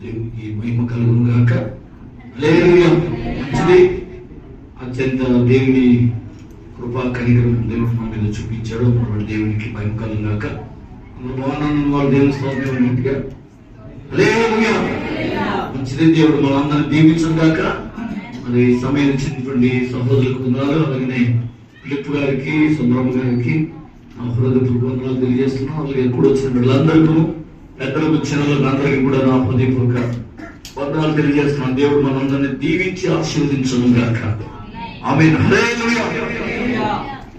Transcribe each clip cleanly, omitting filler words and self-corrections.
దేవునికి మహిమ కలుగును గాక. హల్లెలూయా. మంచిది. అత్యంత దేవుని కృపా కనికరం దేవుడు మన మీద చూపించాడు. మన దేవునికి మహిమ కలుగును గాక. బాగున్నాను వాళ్ళు దేవుని స్తోత్రం అన్నట్టుగా. హల్లెలూయా. మంచిది. దేవుడు మనందరినీ దీవించను గాక. మరి సమయం ఇచ్చినటువంటి సహోదరులకు ఉన్నారు. అలాగనే ఫిలిప్ గారికి, సుందరమ్మ గారికి హృదయపూర్వక వందనాలు తెలియజేస్తున్నాం. అలాగే ఎప్పుడు వచ్చిన వీళ్ళందరికీ, పెద్దలకు వచ్చిన వాళ్ళందరికీ కూడా నా హృదయపూర్వక వందనాలు తెలియజేస్తున్నాను. దేవుడు మనందరినీ దీవించి ఆశీర్వదించను గాక. ఆమేన్. హల్లెలూయా.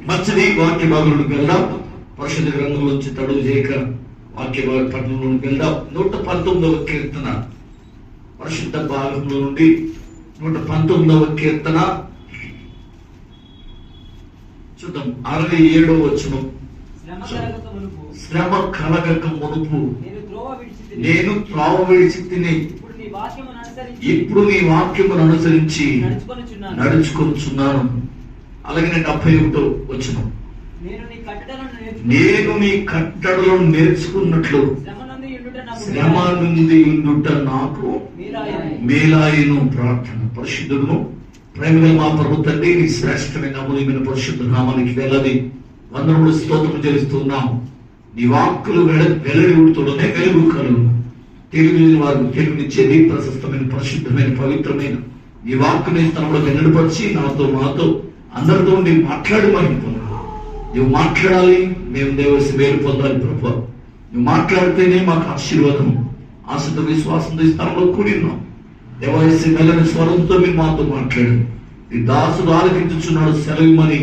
మంచిది. వాక్య భాగంలోకి వెళ్దాం. పరిశుద్ధ గ్రంథంలోంచి తడువు చేయక వాక్య పట్టణంలోకి వెళ్దాం. 119వ కీర్తన పరిశుద్ధ భాగంలో నుండి 119వ కీర్తన చూద్దాం. 67వ వచనం. శ్రమ కలగక మునుపు నేను త్రోవ విడిచి తిని ఇప్పుడు నీ వాక్యమును అనుసరించి నడుచుకొనుచున్నాను. అలాగే 71వ వచనం. నేను నీ కట్టడలను నేర్చుకున్నట్లు శ్రమ నుండి ఉండుట నాకు మేలాయను. ప్రార్థన. పరిశుద్ధుడును ప్రేమగా మా ప్రభు తండ్రి, నీ శ్రేష్టమైన అమూల్యమైన పరిశుద్ధ నామానికి వేలాది వందనములు స్తోత్రం చేస్తున్నాం. నీ వాక్కులు వెల్లడి ఉడుతూనే వెలుగు కలుగును. తెలుగు వారు తెలుగునిచ్చేది ప్రశస్తమైన పరిశుద్ధమైన పవిత్రమైన నీ వాక్కుని స్థలంలో వెల్లడిపరిచి నాతో మాతో అందరితో నీ మాట్లాడి మహిమ నువ్వు మాట్లాడాలి. మేము దేవసి మేలు పొందాలి ప్రభు. నువ్వు మాట్లాడితేనే మాకు ఆశీర్వాదం. ఆశతో విశ్వాసంతో ఈ స్థలంలో కూడి ఉన్నాం. దేవాయసి మెల్లని స్వరంతో మీరు మాతో మాట్లాడు. ఈ దాసుడు ఆలకించుచున్నాడు, సెలవుమని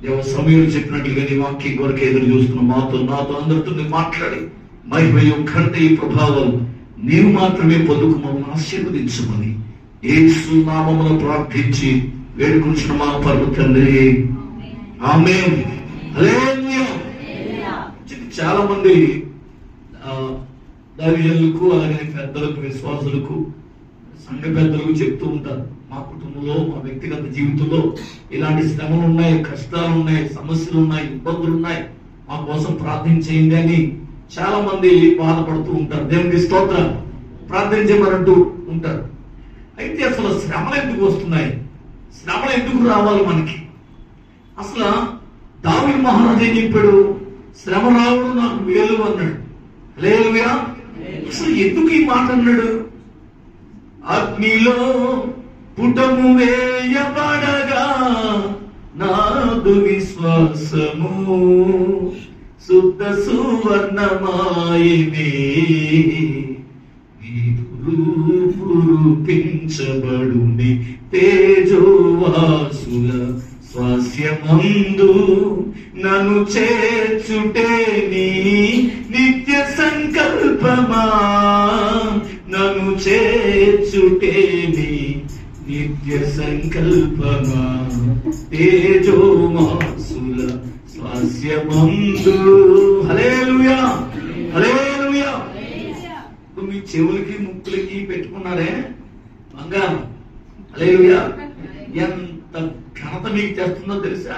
దేవ సమయం చెప్పినట్లుగా నీ వాక్యం కొరకు ఎదురు చూస్తున్నాం. మాతో నాతో అందరితో నువ్వు మాట్లాడి మహిమయం ఘనత ఈ ప్రభావం నీవు మాత్రమే పొందుకు మమ్మల్ని ఆశీర్వదించమని యేసు నామములో ప్రార్థించి వేడుకుంటున్న మా పరమ తండ్రి. ఆమేన్. హల్లెలూయా. చాలా మంది దైవజనులకు అలాగే పెద్దలకు విశ్వాసులకు సంఘ పెద్దలకు చెప్తూ ఉంటారు, మా కుటుంబంలో మా వ్యక్తిగత జీవితంలో ఇలాంటి శ్రమలు ఉన్నాయి, కష్టాలు ఉన్నాయి, సమస్యలు ఉన్నాయి, ఇబ్బందులు ఉన్నాయి, మా కోసం ప్రార్థన చేయండి అని చాలా మంది బాధపడుతూ ఉంటారు. దేవునికి స్తోత్రం. ప్రార్థన చేయమనంటూ ఉంటారు. అయితే అసలు శ్రమలు ఎందుకు వస్తున్నాయి? శ్రమలు ఎందుకు రావాలి మనకి? అసలు దావీదు మహారాజు ఏం చెప్పాడు? శ్రమ రావడం నాకు మేలు అన్నాడు. హల్లెలూయా. అసలు ఎందుకు ఈ మాట అన్నాడు? అగ్నిలో పుటము వేయబడగా నాదు విశ్వాసము శుద్ధ సువర్ణమాయినే రూపించబడుని తేజోవాసుల స్వాస్యమందు నన్ను చేర్చుటే నీ నిత్య సంకల్పమా. నన్ను చేర్చుటే నీ నిత్య సంకల్పమా. తేజోవాసుల స్వాస్యమందు. హల్లెలూయా. హల్లెలూయా. మీ చెవులకి ముక్కులకి పెట్టుకున్నారే బంగారం. హల్లెలూయా. ఎంత ఘనత మీకు చేస్తుందో తెలుసా?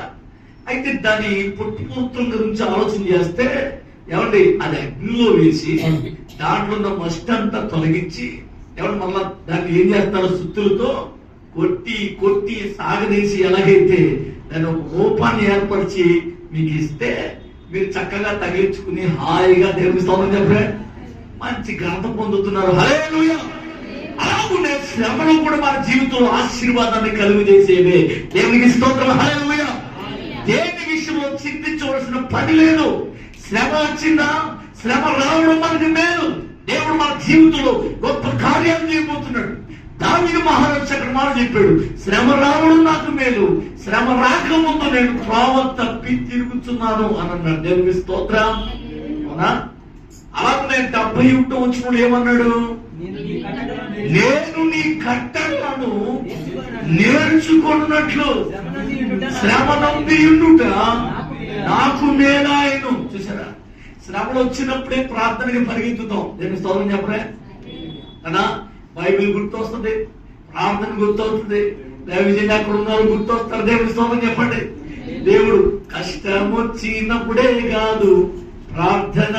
అయితే దాని పుట్టుపూత్రం గురించి ఆలోచన చేస్తే ఏమండి, అది అగ్నిలో వేసి దాంట్లో ఉన్న మస్ట్ అంతా తొలగించి ఏమంటే మళ్ళా దాన్ని ఏం చేస్తారో సుత్తులతో కొట్టి కొట్టి సాగదీసి ఎలాగైతే దాని ఒక రూపాన్ని ఏర్పరిచి మీకు ఇస్తే మీరు చక్కగా తగిలించుకుని హాయిగా దేవుని స్తోత్రం చెప్పే మంచి ఘనత పొందుతున్నారు. హల్లెలూయా. అలాగే శ్రమలో కూడా మన జీవితంలో ఆశీర్వాదాన్ని కలుగు చేసేవే. దేవునికి స్తోత్రం. హల్లెలూయా. దేని విషయంలో చింతించవలసిన పని లేదు. శ్రమ వచ్చిందా, శ్రమ రావడం మనకి మేలు. దేవుడు మన జీవితంలో గొప్ప కార్యాలు చేయబోతున్నాడు. దావీదు మహారాజు అక్కడ మాట చెప్పాడు, శ్రమ రావడం నాకు మేలు, శ్రమ రాకముందు నేను త్రోవ తప్పి తిరుగుతున్నాను అని అన్నాడు. దేవునికి స్తోత్రం. అవునా? అలాగే 71 వచ్చినప్పుడు ఏమన్నాడు? నేను నీ కట్టడలను నేర్చుకున్నట్లు శ్రమ నంది ఉండుట నాకు మేలాయను. చూసారా? శ్రమలు వచ్చినప్పుడే ప్రార్థనకి పరిగెత్తుతాం. నేను స్తోత్రం చెప్పరే కదా. బైబిల్ గుర్తొస్తుంది, ప్రార్థన గుర్తొస్తుంది, దైవజనులు అక్కడ ఉన్నారు గుర్తొస్తారు. దేవుని స్తోత్రం చెప్పండి. దేవుడు కష్టం వచ్చినప్పుడే కాదు ప్రార్థన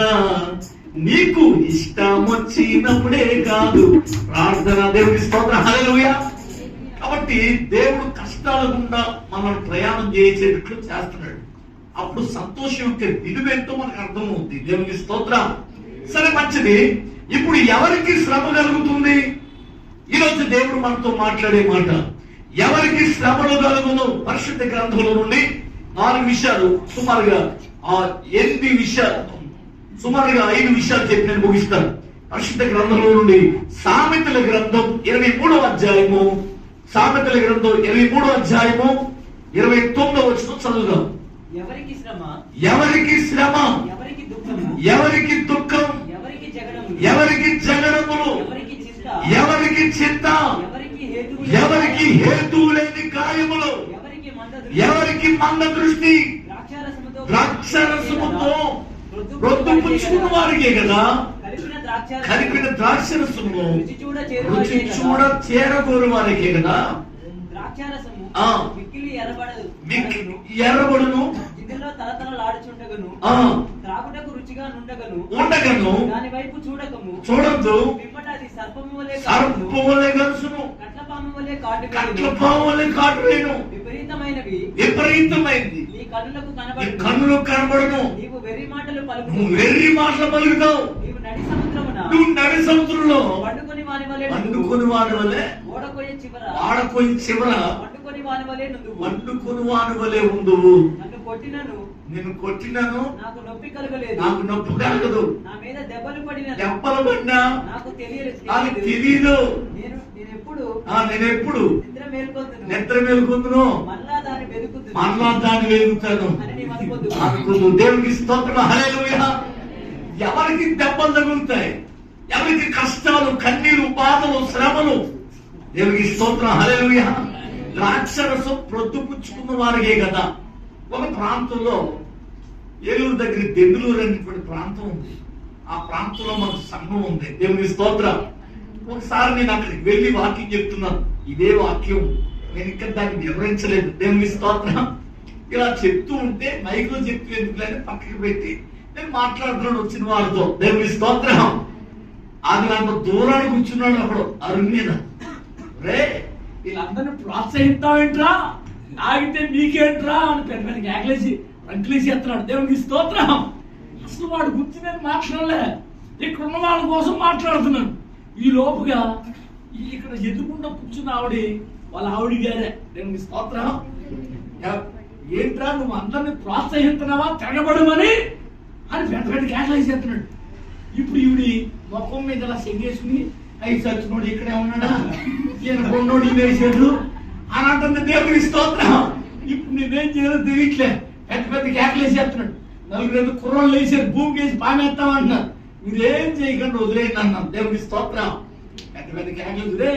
నీకు ఇష్టం వచ్చినప్పుడే కాదు ప్రార్థన. దేవుని స్తోత్రం. హల్లెలూయా. కాబట్టి దేవుడు కష్టాల గుండా మనం ప్రయాణం చేసేటట్లు చేస్తున్నాడు. అప్పుడు సంతోషం యొక్క విలువేంటో మనకు అర్థమవుతుంది. దేవుని స్తోత్రం. సరే, మంచిది. ఇప్పుడు ఎవరికి శ్రమ కలుగుతుంది? ఈరోజు దేవుడు మనతో మాట్లాడే మాట, ఎవరికి శ్రమలు కలుగును? పరిశుద్ధ గ్రంథంలో నుండి 4 విషయాలు, సుమారుగా 8 విషయాలు, సుమారుగా 5 విషయాలు చెప్పి నేను ముగిస్తాను. పరిశుద్ధ గ్రంథంలో నుండి సామెతల గ్రంథం 23వ అధ్యాయము, సామెతల గ్రంథం 23వ అధ్యాయము 29వ వచనం చదువుదాం. ఎవరికి శ్రమ, ఎవరికి శ్రమ, ఎవరికి దుఃఖము, ఎవరికి దుఃఖం, ఎవరికి జగడములు, ఎవరికి జగడములు, ఎవరికి చింత, ఎవరికి చింత, ఎవరికి హేతువు, ఎవరికి హేతువు లేని గాయములు, ఎవరికి మంద ఎవరికి మంద దృష్టి, ద్రాక్షరసముతో రొద్దు పుచ్చుకున్న వారికే కదా కలిపిన ద్రాక్షరసము రుచి చూడ చేరగోరు వారికే కదా ద్రాక్షరసము ఆ మిక్కిలి ఎర్రబడును జిగుల్లో తలతలలాడుచుండగను త్రాగుటకు రుచిగా ఉండగను దాని వైపు చూడొద్దు పిమ్మట అది సర్పము వలె గరుసును కట్లపాము వలె కాటువేయును విపరీతమైనది నీ కన్నులకు కనబడును నీవు వెర్రి మాటలు పలుకుతావు నీవు నడి సముద్రంలో పండుకొని వాని వలె ఓడకొయ్యి చివర వండుకొని వాని వలె ఉందువు. నిన్ను కొట్టినను నాకు నొప్పి కలగదు, నా మీద దెబ్బలు పడినా నాకు తెలియదు, నేనెప్పుడు నిద్ర మేలుకొందును మళ్ళా దాన్ని వెలుగుతాను అనుకుందు. దేవునికి స్తోత్రం. హల్లెలూయా. ఎవరికి దెబ్బలు తగులుతాయి, ఎవరికి కష్టాలు, కన్నీరు, బాధలు, శ్రమలు, దేవునికి స్తోత్రం. హల్లెలూయా. ద్రాక్షరసం ప్రొద్దుపుచ్చుకున్న వారికే కదా. ఒక ప్రాంతంలో ఏలూరు దగ్గర దెందులూరు అనేటువంటి ప్రాంతం ఉంది. ఆ ప్రాంతంలో మనకు సంఘం ఉంది. దేవునికి స్తోత్రం. ఒకసారి నేను అక్కడికి వెళ్ళి వాక్యం చెప్తున్నాను. ఇదే వాక్యం, నేను ఇక్కడ దాన్ని వివరించలేదు. దేవునికి స్తోత్రం. ఇలా చెప్తూ ఉంటే మైక్లో చెప్తూ ఎందుకులని పక్కకి పెట్టి నేను మాట్లాడుతున్నాడు వచ్చిన వాళ్ళతో. దేవునికి స్తోత్రం. అది అంత దూరాన్ని కూర్చున్నాడు అప్పుడు అరుగు మీద. రే, వీళ్ళందరినీ ప్రోత్సహిస్తావేంట్రా, ఆగితే మీకేంట్రా అని పెద్ద పెద్ద అంకులేసి ఎత్తున్నాడు. దేవునికి స్తోత్రం. అసలు వాడు గుర్తు నేను మాట్లాడలే, ఇక్కడ ఉన్న వాళ్ళ కోసం మాట్లాడుతున్నాను. ఈ లోపుగా ఇక్కడ ఎదుర్కొండ కూర్చున్న వాళ్ళ ఆవిడ గారే. దేవునికి స్తోత్రం. ఏంట్రా నువ్వు అందరినీ ప్రోత్సహిస్తున్నావా తెగబడమని అని పెద్ద పెద్ద కేకలేసేస్తున్నాడు. ఇప్పుడు ఈవిడి ముఖం మీద ఇలా సెగ్గేసుకుని అయి చచ్చినోడు ఇక్కడే ఉన్నాడా, ఈయన కొన్నోడు ఈయన వేసాడు అని అంటుంది. దేవునికి స్తోత్రం. ఇప్పుడు నేనేం చేయాలో తెలియట్లే, పెద్ద పెద్ద కేకలేసేస్తున్నాడు. 4 కుర్రోళ్ళు వేసారు, భూమికి వేసి పామేస్తామంటున్నారు. మీరేం చేయకుండా వదిలేయండి అన్నాను. దేవునికి స్తోత్రం. పెద్ద పెద్ద కేకలు. రే,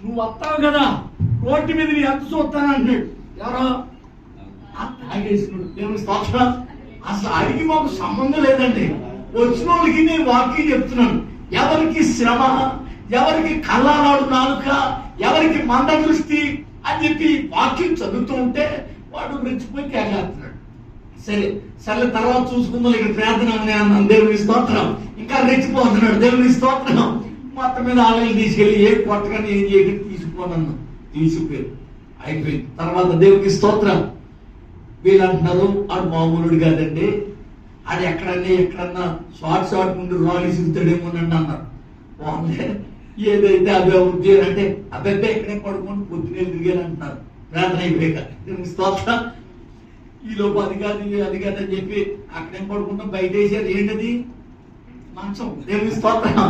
నువ్వు వస్తావు కదా రోడ్డు మీద ఎంత చూస్తాను అంటున్నాడు. ఎవరో తాగేసినాడు. దేవునికి స్తోత్రం. అసలు అడిగి మాకు సంబంధం లేదండి. వచ్చిన వాళ్ళకి నేను వాక్యం చెప్తున్నాను. ఎవరికి శ్రమ, ఎవరికి కళ్ళాలాడు నాలుక, ఎవరికి మంద దృష్టి అని చెప్పి వాక్యం చదువుతూ ఉంటే వాడు రెచ్చిపోయి కేకలేస్తున్నాడు. సరే తర్వాత చూసుకుందాం, ఇక్కడ ప్రార్థన అన్నాను. దేవునికి స్తోత్రం. ఇంకా రెచ్చిపోతున్నాడు. దేవునికి స్తోత్రం. మొత్తం మీద ఆలయం తీసుకెళ్ళి ఏం కొట్టగానే ఏం చేయకుండా తీసుకోనన్నా తీసుకుపోయారు. అయిపోయింది. తర్వాత దేవునికి స్తోత్రం. వీళ్ళు అంటున్నారు ఆడు మామూలుడు కాదండి, ఆడు ఎక్కడన్నా షార్ట్ ముందు రాళ్ళు ఇసుగుతాడేమోనండి అన్నారు. వాళ్ళే ఏదైతే అవి ఉద్యోగం అంటే అబ్బాయి ఎక్కడే పడుకొని పొద్దునే తిరిగాను అంటున్నారు. ప్రార్థన అయిపోయాక. దేవునికి స్తోత్రం. ఈలోపు అది కాదు అని చెప్పి అక్కడేం పడుకుంటాం, బయట వేసారు. ఏంటది? మంచం. దేవునికి స్తోత్రం.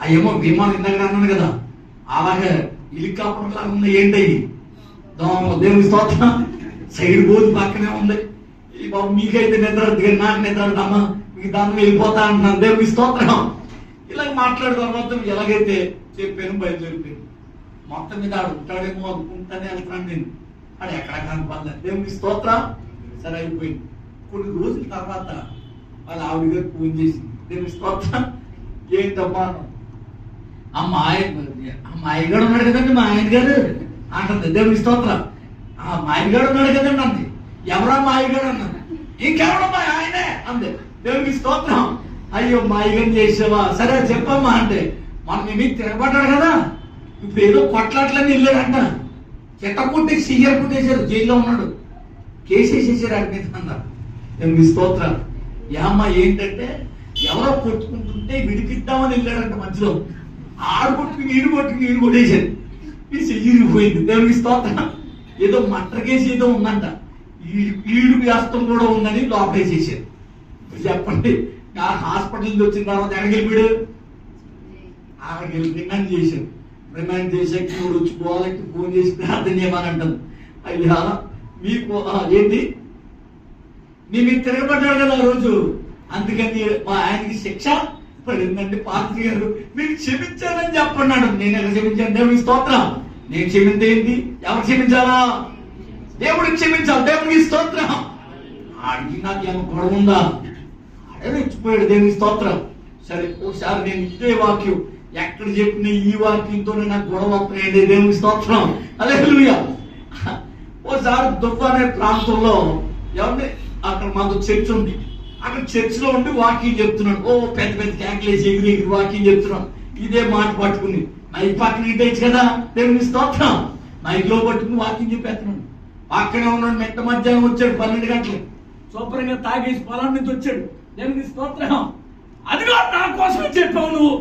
అయ్యేమో విమానం ఇందాక అన్నాను కదా, అలాగే హెలికాప్టర్ లాగా ఉంది. ఏంటయ్యి? దేవునికి స్తోత్రం. సైడ్ బోధి పక్కనే ఉంది. ఈ బాబు మీకైతే నిద్ర నాకు నిద్ర అమ్మా మీకు దాన్ని వెళ్ళిపోతా అంటున్నాను. దేవునికి స్తోత్రం. ఇలాగ మాట్లాడిన తర్వాత ఎలాగైతే చెప్పాను బయలుదేరిపోయాను. మొత్తం మీద ఆడు ఉంటాడేమో అనుకుంటానే వెళ్తున్నాను నేను. ఆడు ఎక్కడ కనపడలేదు. దేవునికి స్తోత్రం. సరే అయిపోయింది. కొన్ని రోజుల తర్వాత వాళ్ళ ఆవిడ గారు ఫోన్ చేసింది. దేవునికి స్తోత్రం. ఏంటమ్మా మా ఆయనగాడు ఉన్నాడు కదండి, మా ఆయన గారు అంటుంది. దేవునికి స్తోత్రం. మా ఆయనగాడు ఉన్నాడు కదండి అంది. ఎవరా మా ఆయనగాడు అన్నది. ఇంకెవడో మా ఆయనే అంది. దేవునికి స్తోత్రం. అయ్యో మా ఇగం చేసావా, సరే చెప్పమ్మా అంటే మనం ఏమీ తిరగబడ్డాడు కదా, ఇప్పుడు ఏదో కొట్లాట్లని వెళ్ళాడంట, చెట్ట కొట్టి సీఎం కొట్టేశారు, జైల్లో ఉన్నాడు, కేసు వేసేసారు ఆడి మీద అన్నారు. మీ స్తోత్రం. ఏమ్మా ఏంటంటే ఎవరో కొట్టుకుంటుంటే విడిపిద్దామని వెళ్ళాడంట, మధ్యలో ఆడు కొట్టుకుని ఈడు కొట్టేశారు, ఈ చెయ్యిరిగిపోయింది. దేవునికి స్తోత్రం. ఏదో మటర్ కేసు ఏదో ఉందంట, ఈడు వ్యాస్తం కూడా ఉందని లోపలేసేసారు. చెప్పండి, ఆ హాస్పిటల్ నుంచి వచ్చిన తర్వాత ఎడగెళ్ళిపోయాడు, ఆడగెళ్ళి రిమాండ్ చేశారు. రిమాండ్ చేసాక ఇప్పుడు వచ్చి పోవాలంటే ఫోన్ చేసి ప్రార్థన చేయమని అంటాను. అయ్యా మీకు ఏంటి మీ మీరు తిరగబడ్డాడు కదా ఆ రోజు, అందుకని మా ఆయనకి శిక్ష పడిందండి. పాత్రి గారు మీరు క్షమించాలని చెప్పన్నాడు. నేను ఎలా క్షమించాను? దేవునికి స్తోత్రం. నేను క్షమింతే ఏంటి, ఎవరు క్షమించాలా? దేవుడికి క్షమించాలి. దేవునికి స్తోత్రం. ఆడికి నాకు ఏమో గొడవ ఉందా? ఆడే రెచ్చిపోయాడు. దేవునికి స్తోత్రం. సరే ఒకసారి నేను ఇదే వాక్యం ఎక్కడ చెప్పిన ఈ వాక్యంతోనే నాకు గొడవ వస్తున్నాయండి. దేవునికి స్తోత్రం. హల్లెలూయా. ఓసారి దుబ్బ అనే ప్రాంతంలో ఏమంటే అక్కడ మాకు చర్చ్ ఉంది, అక్కడ చర్చ్ లో ఉండి వాకింగ్ చెప్తున్నాడు. ఓ పెద్ద పెద్ద క్యాకులేసి ఎగిరి వాకింగ్ చెప్తున్నాడు. ఇదే మాట పట్టుకుని మైక్ పక్కన ఇటేచ్చు కదా, దేవునికి స్తోత్రం. మైక్ లో పట్టుకుని వాకింగ్ చెప్పేస్తున్నాడు. పక్కనే ఉన్నాడు. మెట్ట మధ్యాహ్నం వచ్చాడు 12 గంటలు, శుభ్రంగా తాగేసి పొలం నుంచి వచ్చాడు. దేవునికి స్తోత్రం. అదిగో నా కోసమే చెప్పావు నువ్వు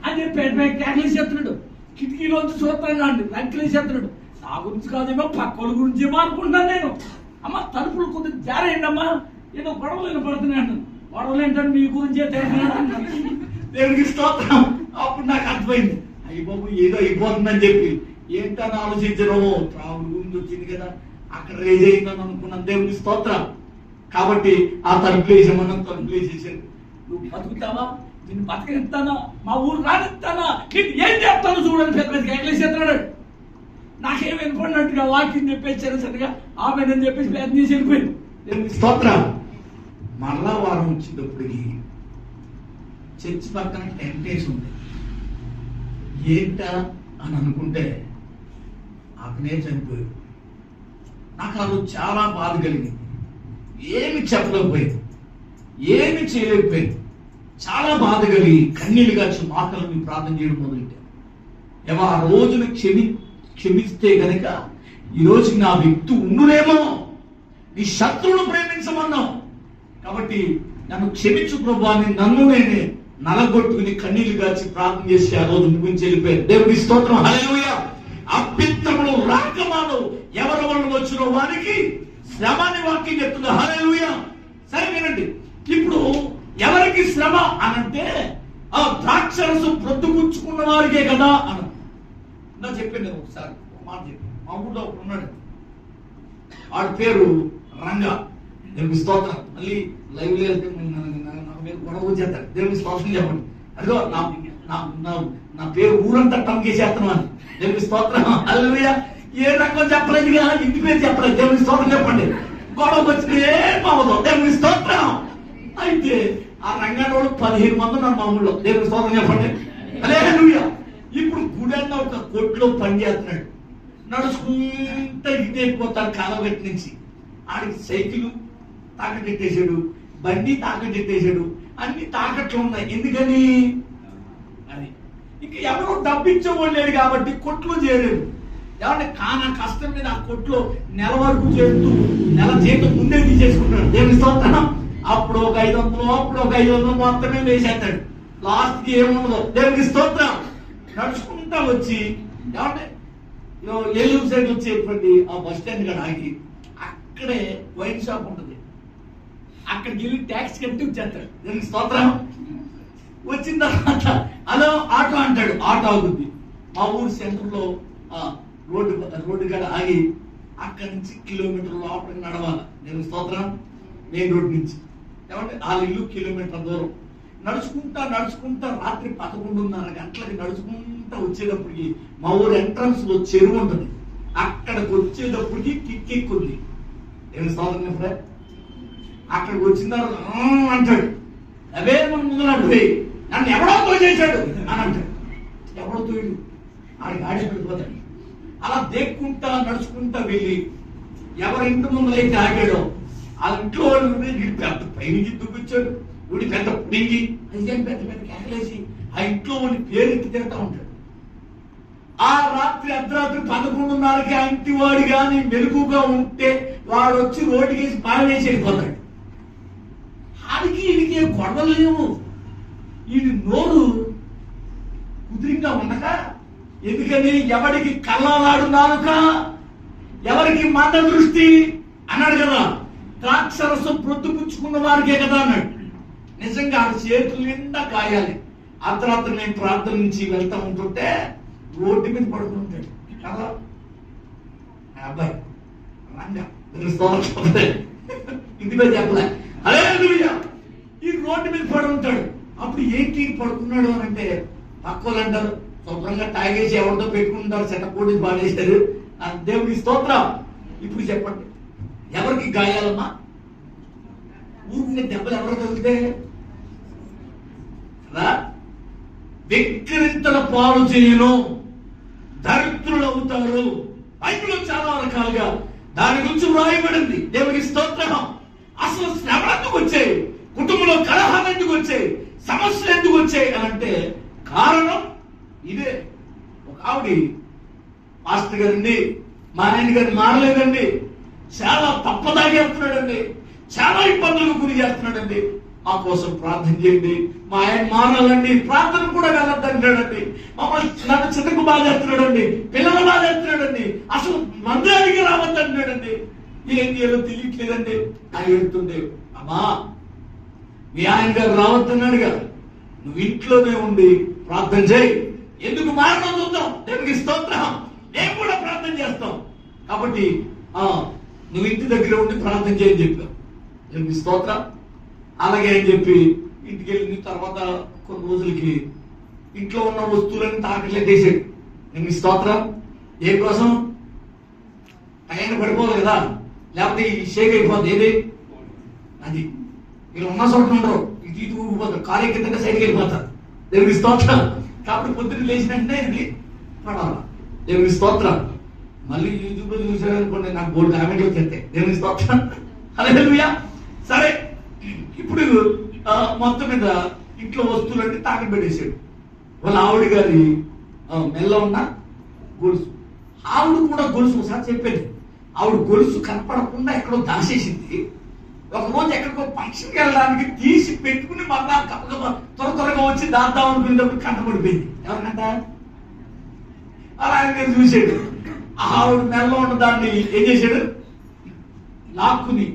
అని చెప్పి క్యాకులేసి చెప్తున్నాడు. కిటికీలోంచి చూస్తాను అండి రంకులేసి చెప్తున్నాడు. నా గురించి కాదేమో పక్కల గురించి అనుకుంటున్నాను నేను. అమ్మ తలుపులు కొద్దిగా జారేయండి అమ్మా, ఏదో గొడవలు వినపడుతున్నాడు. గొడవలు ఏంటంటే మీ గురించే తెలుస్తున్నాడు. దేవునికి స్తోత్రం. అప్పుడు నాకు అర్థమైంది, అయ్యి బాబు ఏదో అయిపోతుందని చెప్పి ఏంటని ఆలోచించడం. ట్రావెల్ గురించి వచ్చింది కదా, అక్కడ రేజ్ అయిందని అనుకున్నాను. దేవునికి స్తోత్రం. కాబట్టి ఆ తలుపులు వేసామన్నా తలుపులు వేసేసారు. నువ్వు బతుకుతావా, నిన్ను బతకనిస్తానా, మా ఊరు రానిస్తానా, నీకు ఏం చేస్తాను చూడని పెద్ద పెద్ద ఎగలేసేస్తున్నాడు. నాకేం వినపడినట్టుగా వాకింగ్ చెప్పేసారు సరిగా ఆమెనని చెప్పేసి ప్రయత్నం చేసి వెళ్ళిపోయింది. దేవునికి స్తోత్రం. మరలా వారం వచ్చినప్పటికి చర్చి పక్కన టెంట్ వేసి ఉంది. ఏంటా అని అనుకుంటే అతనే చనిపోయాడు. నాకు ఆ రోజు చాలా బాధ కలిగింది. ఏమి చెప్పలేకపోయింది, ఏమి చేయలేకపోయింది. చాలా బాధ కలిగి కన్నీళ్ళు కాచి మాటలు ప్రార్థన చేయడం మొదలెట్టాను. ఏమో ఆ రోజును క్షమిస్తే గనక ఈ రోజు నా వ్యక్తి ఉండునేమో. నీ శత్రువును ప్రేమించమన్నావు కాబట్టి నన్ను క్షమించు ప్రభు అని నన్ను నేనే నలగొట్టుకుని కన్నీళ్లు కాచి ప్రార్థన చేసి ఆ రోజు ముగించి వెళ్ళిపోయారు. దేవుని స్తోత్రం. హల్లెలూయా. అభ్యంతరములు రాకమాను ఎవరి వల్ల వచ్చిన వారికి శ్రమాన్ని వాక్యం చెప్తుంది. హల్లెలూయా. సరే వినండి, ఇప్పుడు ఎవరికి శ్రమ అనంటే ఆ ద్రాక్షరసం ప్రొద్దుపుచ్చుకున్న వారికే కదా అన చెప్పాను. నేను ఒకసారి మాట చెప్పాను. మా ఊళ్ళో ఒకడు ఉన్నాడు, వాడి పేరు రంగా. దేవుని స్తోత్రం. మళ్ళీ లైవ్ లో వెళ్తే నాకు మీరు గొడవ వచ్చేస్తారు. దేవుని స్తోత్రం చెప్పండి. అదిగో నా పేరు ఊరంతా టంకేసేస్తున్నాను. దేవుని స్తోత్రం. హల్లెలూయా. ఏ రంగం చెప్పలేదు, ఇంటి పేరు చెప్పలేదు. దేవుని స్తోత్రం చెప్పండి. గొడవ వచ్చిన ఏం అవ్వదు. దేవుని స్తోత్రం. అయితే ఆ రంగారోడు 15 మంది ఉన్నారు మా ఊళ్ళో. దేవుని స్తోత్రం చెప్పండి. హల్లెలూయా. ఇప్పుడు గుడన్న ఒక కొట్లో పని చేస్తున్నాడు. నడుచుకుంటా ఇదే పోతాడు కాలగట్టి నుంచి. ఆడికి సైకిల్ తాకట్టెట్టేశాడు, బండి తాకట్టెట్టేశాడు, అన్ని తాకట్లు ఉన్నాయి. ఎందుకని అది ఇంకా ఎవరో డబ్బిచ్చేవాళ్ళు లేడు కాబట్టి కొట్లో చేరాడు. ఏమంటే కానా కష్టం మీద ఆ కొట్లో నెల వరకు చేస్తూ నెల జీతం ముందే తీసేసుకుంటాడు. దేవుని స్తోత్రం. అప్పుడు ఒక 500, అప్పుడు ఒక 500 మొత్తమే వేసేస్తాడు. లాస్ట్ కి ఏముండదు. దేవునికి స్తోత్రం. నడుచుకుంటా వచ్చి ఏమంటే ఏలూరు సైడ్ వచ్చేటువంటి ఆ బస్ స్టాండ్ కాడ ఆగి అక్కడే వైన్ షాప్ ఉంటుంది. అక్కడికి వెళ్ళి ట్యాక్స్ కట్టి వచ్చేస్తాడు. దీనికి స్తోత్రం. వచ్చిన తర్వాత హలో ఆటో అంటాడు. ఆటో ఆగుద్ది. మా ఊరు సెంటర్ లో రోడ్డు కాడ ఆగి అక్కడి నుంచి కిలోమీటర్ లోపలికి నడవాలి. దీనికి స్తోత్రం. మెయిన్ రోడ్ నుంచి ఏమంటే 4 ఇల్లు కిలోమీటర్ దూరం నడుచుకుంటా రాత్రి 11:30 గంటలకి నడుచుకుంటా వచ్చేటప్పటికి మా ఊరు ఎంట్రన్స్ లో చెరువు ఉంటుంది. అక్కడికి వచ్చేటప్పటికి కిక్కెక్కుంది. ఏమి స్తోత్రం. అక్కడికి వచ్చిన అంటాడు, అవే మన ముందు పోయి నన్ను ఎవడో తోచేశాడు అని అంటాడు. ఎవడో తోడు ఆడికి ఆడే పడిపోతాడు. అలా దేక్కుంటా నడుచుకుంటా వెళ్ళి ఎవరి ఇంటి ముందులైతే ఆగాడో ఆ ఇంట్లో వాళ్ళు పెద్ద పైనుంచి దుబ్బిచ్చాడు. గుడి పెద్ద పుడింగి అయ్యేం పెద్ద పెద్ద కేకలేసి ఆ ఇంట్లో ఉండి పేరెత్తి తింటా ఉంటాడు. ఆ రాత్రి అర్ధరాత్రి 11:30కి ఆ ఇంటి వాడు కానీ మెలుగుగా ఉంటే వాడు వచ్చి రోడ్డుకేసి బాగేసి వెళ్ళిపోతాడు. ఆడికి వీడికి ఏం గొడవలు లేవు. వీడి నోరు కుదిరింగా ఉండక, ఎందుకని ఎవరికి కళ్ళలాడు నాలుక, ఎవరికి మంద దృష్టి అన్నాడు కదా, ద్రాక్షరసం ప్రొద్దుపుచ్చుకున్న వారికే కదా అన్నాడు. నిజంగా ఆ చేతులు నిండా కాయాలి. అర్ధరాత్రి నేను ప్రార్థన నుంచి వెళ్తా ఉంటుంటే రోడ్డు మీద పడుకుని ఉంటాడు కదా అబ్బాయి రంగా ఇంటి మీద చెప్పలే హల్లెలూయా. ఈ రోడ్డు మీద పడి ఉంటాడు. అప్పుడు ఏంటి పడుకున్నాడు అని అంటే పక్కలు అంటారు శుభ్రంగా తాగేసి ఎవరితో పెట్టుకుంటారు, చెట్టపూడి పాడేశారు. దేవుడికి స్తోత్రం. ఇప్పుడు చెప్పండి, ఎవరికి గాయాలమ్మా? ఊరికి దెబ్బలు ఎవరు తగిలితే విక్రింతల పాలు చేయను, దరిద్రులు అవుతారు. బైబిల్లో చాలా రకాలుగా దాని గురించి వ్రాయబడింది. దేవునికి స్తోత్రం. అసలు శ్రమలు ఎందుకు వచ్చాయి, కుటుంబంలో కలహాలు ఎందుకు వచ్చాయి, సమస్యలు ఎందుకు వచ్చాయి అని అంటే కారణం ఇదే. ఒక ఆవిడ మాస్టర్ గారండి, మా ఆయన గారిని మారలేదండి, చాలా తప్పదాగేస్తున్నాడండి, చాలా ఇబ్బందులకు గురి చేస్తున్నాడండి, మా కోసం ప్రార్థన చేయండి, మా ఆయన మారాలండి, ప్రార్థన కూడా వెళ్ళొద్దంటాడండి, మమ్మల్ని నన్ను చిన్నకు బాగా చేస్తున్నాడండి, పిల్లలు బాగా చేస్తున్నాడండి, అసలు మందిరానికి రావద్దంటాడండి, ఏం చేయాలో తెలియట్లేదండి అని వెళ్తుండే. అమ్మా మీ ఆయన గారు రావద్దన్నాడుగా, నువ్వు ఇంట్లోనే ఉండి ప్రార్థన చేయి. ఎందుకు మారణం చూద్దాం, దేవునికి స్తోత్రం. మేము కూడా ప్రార్థన చేస్తాం కాబట్టి నువ్వు ఇంటి దగ్గర ఉండి ప్రార్థన చేయని చెప్పావు. దేవునికి స్తోత్రం. అలాగే అని చెప్పి ఇంటికి వెళ్ళిన తర్వాత కొన్ని రోజులకి ఇంట్లో ఉన్న వస్తువులన్నీ తాకట్లేసాడు. దేవునికి స్తోత్రం. దేనికోసం? టైం పడిపోదు కదా, లేకపోతే ఈ షేక్ అయిపోద్ది. ఏది అది మీరు ఉన్న చోట ఉండరు, ఇటు ఇటు ఊగిపోతారు, కాలు ఎక్కిందంటే సైడ్కి వెళ్ళిపోతారు. దేవునికి స్తోత్రం. కాబట్టి పొద్దున్న లేచినట్టే ఇది పడాలి. దేవునికి స్తోత్రం. మళ్ళీ యూట్యూబ్ చూసారనుకోండి, నాకు బోర్డు కామెంట్లు వచ్చేస్తాయి. దేవునికి స్తోత్రం. హల్లెలూయా. సరే, ఇప్పుడు మొత్తం మీద ఇంట్లో వస్తువులన్నీ తాకట్టు పెట్టేశాడు. వాళ్ళ ఆవిడ గారి మెల్ల ఉన్న గొలుసు, ఆవిడ కూడా గొలుసు ఒకసారి చెప్పేది, ఆవిడ గొలుసు కనపడకుండా ఎక్కడో దాచేసింది. ఒక రోజు ఎక్కడికో ఫంక్షన్కి వెళ్ళడానికి తీసి పెట్టుకుని మళ్ళా త్వర త్వరగా వచ్చి దాద్దాం అనుకునేటప్పుడు కంటపడిపోయింది. ఎవరికంట? అలా ఆయన చూసాడు. ఆవిడ మెల్ల ఉన్న దాన్ని ఏం చేశాడు, లాక్కుని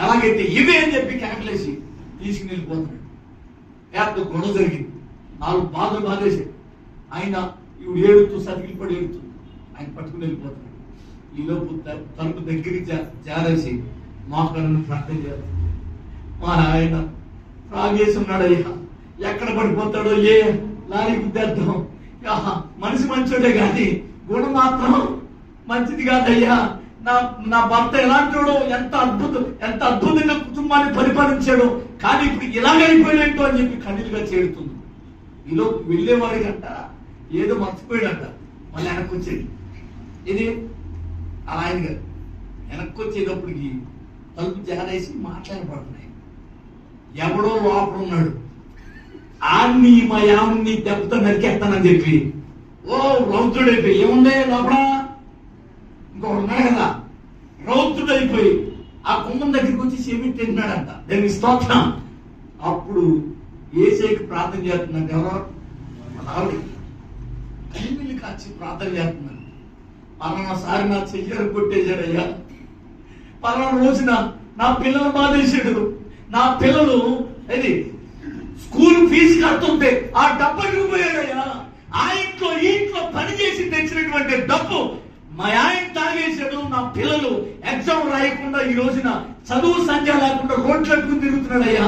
ఎలాగైతే ఇవే అని చెప్పి కేకలేసి తీసుకుని వెళ్ళిపోతున్నాడు. పెద్ద గొడవ జరిగింది. 4 బాధలు బాధేశాడు. ఆయన ఇవి ఏడుతూ సతికిలి పడి ఏడుతూ ఆయన పట్టుకుని వెళ్ళిపోతున్నాడు. ఈలోపు తలుపు దగ్గరికి జారేసి మాకు ప్రార్థన చేస్తాడు. మా ఆయన తాగేసి ఉన్నాడు. అయ్యా ఎక్కడ పడిపోతాడో, ఏ లారీ గుద్దేద్దాం, మనిషి మంచోడే కానీ గుణం మాత్రం మంచిది కాదయ్యా. నా భర్త ఎలాంటివాడో, ఎంత అద్భుతంగా కుటుంబాన్ని పరిపాలించాడో, కానీ ఇప్పుడు ఇలాగైపోయినట్టు అని చెప్పి కన్నీలుగా చేరుతుంది. ఈలో వెళ్ళేవాడికంట ఏదో మర్చిపోయాడంట. మళ్ళీ వెనక్కి వచ్చేది. ఇది అలా ఆయన గారు వెనక్కి వచ్చేటప్పటికి తలుపు జారేసి మాట్లాడబడుతున్నాయి. ఎవడో లోపల ఉన్నాడు, ఆన్ని మా యావుని దెబ్బతో నరికేస్తానని చెప్పి రౌద్రుడైపోయి, ఏముందే లోపల ఇంకొకడు ఉన్నాడు కదా, రౌద్రుడైపోయి ఆ కుంభం దగ్గరికి వచ్చి చెవిటి తింటున్నాడంట. దానికి స్తోత్రం. అప్పుడు ఏసైకి ప్రార్థన చేస్తున్నాడు. ఎవరో ఆవిడ కన్నీళ్ళు కాచి ప్రార్థన చేస్తున్నాడు. పలానాసారి నా చెయ్యరు కొట్టేశాడయ్యా, పలానా రోజున నా పిల్లలు బాధేశాడు, నా పిల్లలు అది స్కూల్ ఫీజు కడుతుంటే ఆ డబ్బు అడిగిపోయాడయ్యా, ఆ ఇంట్లో ఈ ఇంట్లో పని చేసి తెచ్చినటువంటి డబ్బు మా ఆయన తాగేశాడు, నా పిల్లలు ఎగ్జామ్ రాయకుండా ఈ రోజున చదువు సంఖ్య లేకుండా రోడ్లు అట్టుకుని తిరుగుతున్నాడయ్యా,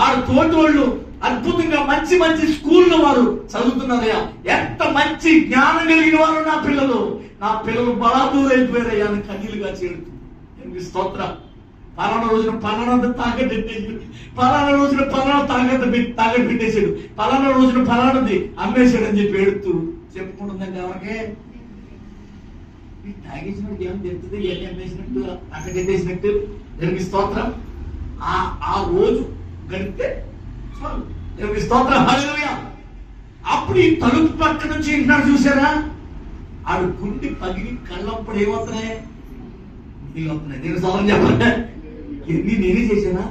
ఆ తోటోళ్ళు అద్భుతంగా మంచి మంచి స్కూల్లో వారు చదువుతున్నారయ్యా, ఎంత మంచి జ్ఞానం కలిగిన వారు నా పిల్లలు బలాదూరు అయిపోయారయ్యా అని కన్నీలుగా చేరుతుంది. స్తోత్రం. పలానా రోజున పలానా తాగట్టేసాడు, పలానా రోజున పలానా తాగట్టు పెట్టేశాడు, పలానా రోజున పలానాది అమ్మేశాడు అని చెప్పి ఏడుతూ చెప్పుకుంటుందండి. ఎవరికే తాగేసినట్టు ఏం చెప్తుంది, ఏమి అమ్మేసినట్టు తాగట్టేసినట్టు. దానికి స్తోత్రం. ఆ రోజు గడిపితే చాలు. దేవుని స్తోత్రం. హల్లెలూయా. అప్పుడు ఈ తలుపు పక్క నుంచి వింటున్నాడు చూసారా, ఆడు గుండి పగిలి కళ్ళప్పుడు ఏమవుతున్నాయి, నీళ్ళు వస్తున్నాయి. నేను స్తోత్రం చెప్పాలి. ఎన్ని నేనే చేశానా?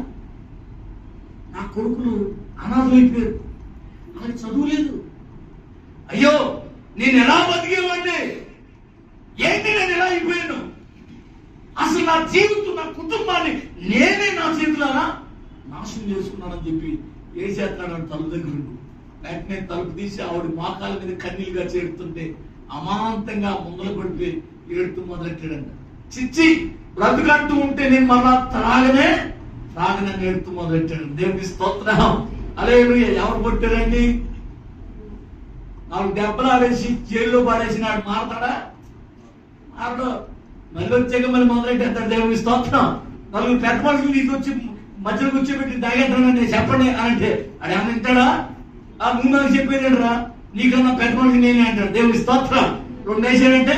నా కొడుకులు అనాథలు అయిపోయారు, వాళ్ళకి చదువు లేదు. అయ్యో నేను ఎలా బతికేవాడిని, ఏంటి నేను ఎలా అయిపోయాను, అసలు నా జీవితం నా కుటుంబాన్ని నేనే నా చేతులారా నాశనం చేసుకున్నానని చెప్పి ఏం చేస్తున్నాడు తలుపు దగ్గర వెంటనే తలుపు తీసి ఆవిడ మోకాల మీద కన్నీలుగా చేరుతుంటే అమాంతంగా ముందర పడిపోయి ఏడుతూ మొదలెట్టాడంట. చిచ్చి బ్రతుకంటూ ఉంటే నేను మళ్ళా త్రాగనని ఏడుతూ మొదలెట్టాడు. దేవునికి స్తోత్రం. హల్లెలూయా. ఎవరు కొట్టారండి? 4 దెబ్బలు ఆడేసి జైల్లో పాడేసినాడు. మారతాడా? మారడు. మళ్ళీ వచ్చాక మళ్ళీ మొదలెట్టేస్తాడు. దేవునికి స్తోత్రం. 4 పెద్ద మనుషులు తీసుకొచ్చి మధ్యలో కూర్చోబెట్టి తాగేద్దానని చెప్పండి అని అంటే అది ఏమన్నా వింటాడా? నువ్వు నాకు చెప్పేదేంట్రా, నీకన్నా పెద్ద మనిషి నేనే అంటాడు. దేవుని స్తోత్రం. 2 వేసాడంటే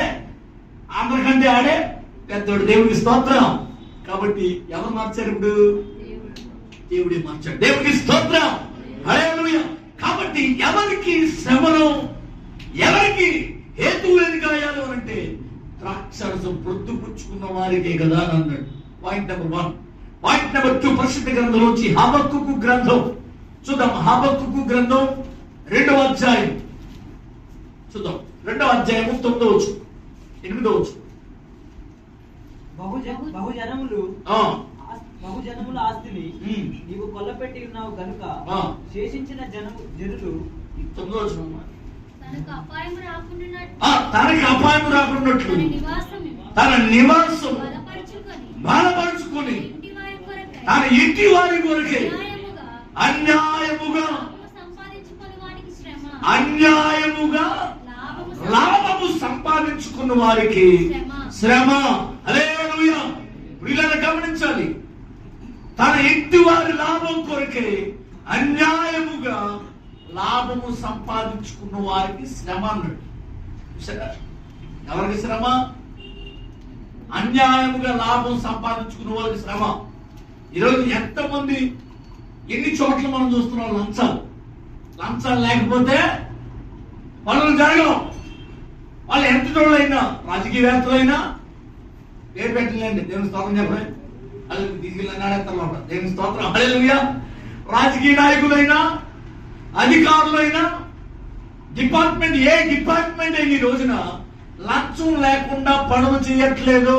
అందరికంటే ఆడే పెద్దోడు. దేవునికి స్తోత్రం. కాబట్టి ఎవరు మార్చారు? ఇప్పుడు దేవుడే మార్చాడు. దేవునికి స్తోత్రం. హల్లెలూయా. కాబట్టి ఎవరికి శ్రమను, ఎవరికి హేతు లేని గాయాలు అంటే ద్రాక్షరసం ప్రొద్దుపుచ్చుకున్న వారికే కదా అని అన్నాడు. Point number 1. పాయింట్ నెంబర్ 2, పరిశుద్ధ గ్రంథంలోంచి హబక్కూకు గ్రంథం చూద్దాం. హబక్కూకు గ్రంథం 2వ అధ్యాయం చూద్దాం. 2వ అధ్యాయము 9వ వచనం, 8వ వచనం. బహుజనముల ఆస్తిని నీవు కొల్లపెట్టి ఉన్నావు కనుక శేషించిన జనులు 9వ వచనం. తనకు అపాయము రాకున్నట్లు తన నివాసం బలపరుచుకొని తన ఇంటి వారి కొరకే అన్యాయముగా లాభము సంపాదించుకున్న వారికి శ్రమ. హల్లెలూయా. వీళ్ళని గమనించాలి. తన ఇంటి వారి లాభం కొరకే అన్యాయముగా లాభము సంపాదించుకున్న వారికి శ్రమ అన్నాడు. ఎవరికి శ్రమ? అన్యాయముగా లాభం సంపాదించుకున్న వారికి శ్రమ. ఈరోజు ఎంతమంది, ఎన్ని చోట్ల మనం చూస్తున్నాం లంచాలు లేకపోతే పనులు జరగవు. వాళ్ళు ఎంత చోట్లైనా, రాజకీయవేత్తలైనా, పేరు పెట్టలేండి, దేవుని స్తోత్రం చెప్పండి, వాళ్ళు తీసుకెళ్ళినాడేస్తారు. దేవుని స్తోత్రం. హల్లెలూయా. రాజకీయ నాయకులైనా, అధికారులైనా, డిపార్ట్మెంట్, ఏ డిపార్ట్మెంట్ అయిన ఈ రోజున లంచం లేకుండా పనులు చేయట్లేదు.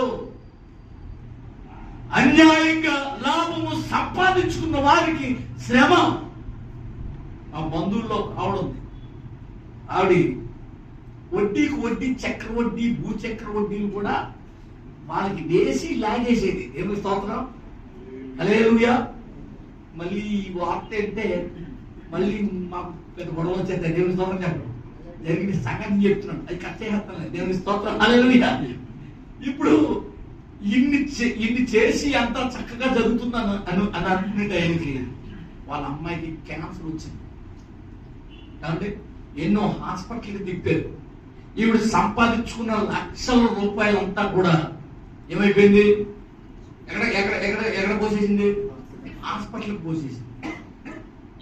అన్యాయంగా లాభము సంపాదించుకున్న వారికి శ్రమ. ఆ బంధువుల్లో ఆవిడుంది. ఆవిడ వడ్డీకి వడ్డీ, చక్ర వడ్డీ, భూచక్ర వడ్డీలు కూడా వాళ్ళకి వేసి లాగేసేది. దేవుని స్తోత్రం. హల్లెలూయా. మళ్ళీ వార్త అంటే మళ్ళీ మాకు పెద్ద గొడవ వచ్చేస్తాయి. దేవుని స్తోత్రం చెప్పడం జరిగిన సంగతి చెప్తున్నాను, అది కట్టేస్తాను. దేవుని స్తోత్రం. హల్లెలూయా. ఇప్పుడు ఇన్ని చేసి అంతా చక్కగా జరుగుతుందని అని అనుకునే టైంకి వాళ్ళ అమ్మాయికి క్యాన్సర్ వచ్చింది. కాబట్టి ఎన్నో హాస్పిటల్కి తిప్పారు. ఈవిడ సంపాదించుకున్న లక్షల రూపాయలంతా కూడా ఏమైపోయింది? ఎక్కడ పోసేసింది? హాస్పిటల్కి పోసేసింది.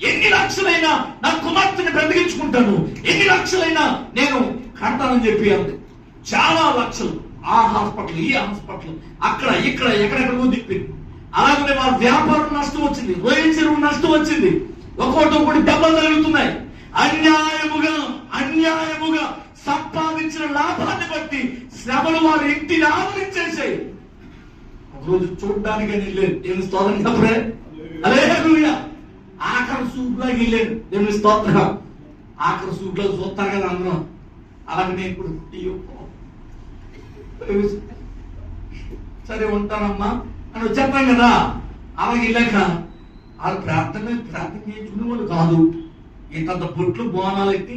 ఎన్ని లక్షలైనా నా కుమార్తెని బ్రతికించుకుంటాను, ఎన్ని లక్షలైనా నేను కడతానని చెప్పి అంది. చాలా లక్షలు ఆ హాస్పిటల్, ఈ హాస్పిటల్, అక్కడ ఇక్కడ ఎక్కడెక్కడికో తిప్పింది. అలాగనే వాళ్ళ వ్యాపారం నష్టం వచ్చింది, రొయ్య చెరువు నష్టం వచ్చింది, ఒక్కొక్కటి దెబ్బలు తగులుతున్నాయి. అన్యాయముగా సంపాదించిన లాభాన్ని బట్టి శ్రమలు వారి ఇంటిని ఆవరించేసాయి. ఒకరోజు చూడడానికి వెళ్ళలేదు. దేవుని స్తోత్రం చెప్పరే. హల్లెలూయా. ఆఖరి సూపులోకి వెళ్ళాను. దేవుని స్తోత్రం. ఆఖరి సూపులో చూస్తారు కదా అందరం. అలాగే నేను ఇప్పుడు సరే ఉంటానమ్మా అని వచ్చేస్తాం కదా. అలాగే వెళ్ళాక వాళ్ళు ప్రార్థన చేయించుకునే వాళ్ళు కాదు. ఇంత బొట్లు బోనాలు ఎత్తి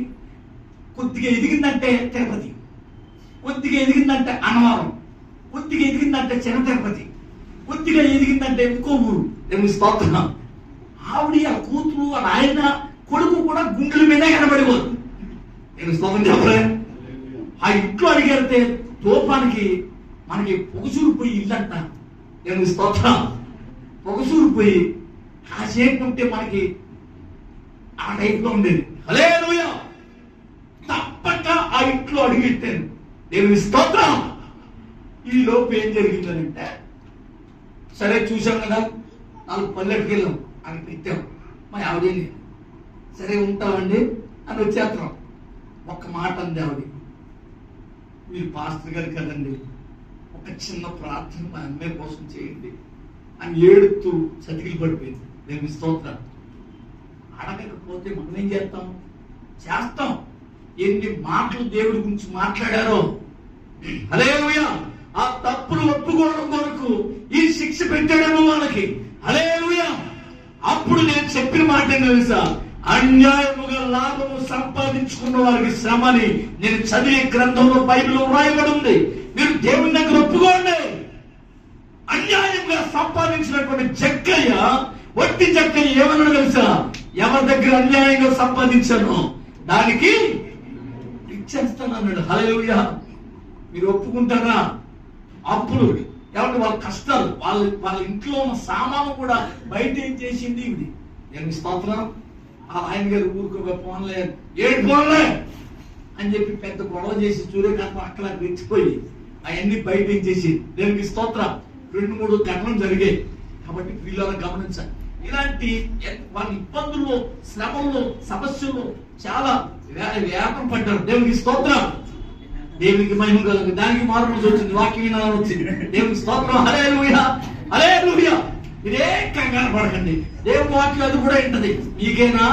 కొద్దిగా ఎదిగిందంటే తిరుపతి, కొద్దిగా ఎదిగిందంటే అన్నవరం, కొద్దిగా ఎదిగిందంటే చిన్న తిరుపతి, కొద్దిగా ఎదిగిందంటే ఇంకో ఊరు. దేవుని స్తోత్రం. ఆవిడ ఆ కూతురు ఆ ఆయన కొడుకు కూడా గుండెల మీదే కనబడిపోదు. నేను స్తోత్రం చెప్పలే. ఆ ఇంట్లో అడిగితే తోపానికి మనకి పొగసూరు పోయి ఇల్లంట. నేను స్తోత్రం. పొగసూరు పోయి కాసేపు ఉంటే మనకి ఆ టైప్ లో ఉండేది. హల్లెలూయా. తప్పక ఆ ఇంట్లో అడిగెట్టాను. దేవుని స్తోత్రం. ఈ లోపు ఏం జరిగిందనంటే, సరే చూసాం కదా, 4 పల్లెకి వెళ్ళాం అని పెట్టాం. మా ఆవిడే లేదు. సరే ఉంటామండి అని వచ్చేస్తున్నాం. ఒక్క మాట అంది ఆవిడ, మీరు పాస్టర్ గారు కదండి, ఒక చిన్న ప్రార్థన మా అమ్మాయి కోసం చేయండి అని ఏడుతూ చతికిలు పడిపోయింది. దేవుని స్తోత్రం. అడగకపోతే మనం ఏం చేస్తాం. ఎన్ని మాటలు దేవుడి గురించి మాట్లాడారో. హల్లెలూయా. ఆ తప్పులు ఒప్పుకోవడం కొరకు ఈ శిక్ష పెట్టాడేమో వాళ్ళకి. హల్లెలూయా. అప్పుడు నేను చెప్పిన మాట తెలుసా, అన్యాయముగా లాభము సంపాదించుకున్న వారికి శ్రమని నేను చదివే గ్రంథంలో బైబిల్లో వ్రాయబడి ఉంది. మీరు దేవుని దగ్గర ఒప్పుకోండి. అన్యాయంగా సంపాదించినటువంటి జక్కయ్య, వట్టి జక్కయ్య ఏమన్నాడు తెలుసా, ఎవరి దగ్గర అన్యాయంగా సంపాదించాను దానికి ఇచ్చేస్తాను అన్నాడు. హల్లెలూయా. మీరు ఒప్పుకుంటారా? అప్పుడు ఎవరి వాళ్ళ కష్టాలు, వాళ్ళ ఇంట్లో ఉన్న సామాను కూడా బయట ఏం చేసింది ఇది. నేను స్తోత్రం. ఆయన గారు ఊరుకోగా పోన్లే, ఏడు పోన్లే అని చెప్పి పెద్ద గొడవ చేసి సూర్యకాంతం అక్కడ రెచ్చిపోయి అవన్నీ బయట ఏం చేసి దేవునికి స్తోత్రం. 2-3 ఘటనలు జరిగాయి. కాబట్టి వీళ్ళని గమనించాలి. ఇలాంటి వాళ్ళ ఇబ్బందుల్లో, శ్రమల్లో, సమస్యల్లో చాలా వ్యాపం పడ్డారు. దేవునికి స్తోత్రం. దేవునికి మహిమ కలుగు. దానికి మార్పు వచ్చింది, వాక్యం వినాలని వచ్చింది. దేవునికి స్తోత్రం. హల్లెలూయా. హల్లెలూయా. ఇదే కంగారు పడకండి. దేవుని వాక్యం అది కూడా ఏంటది మీకేనా?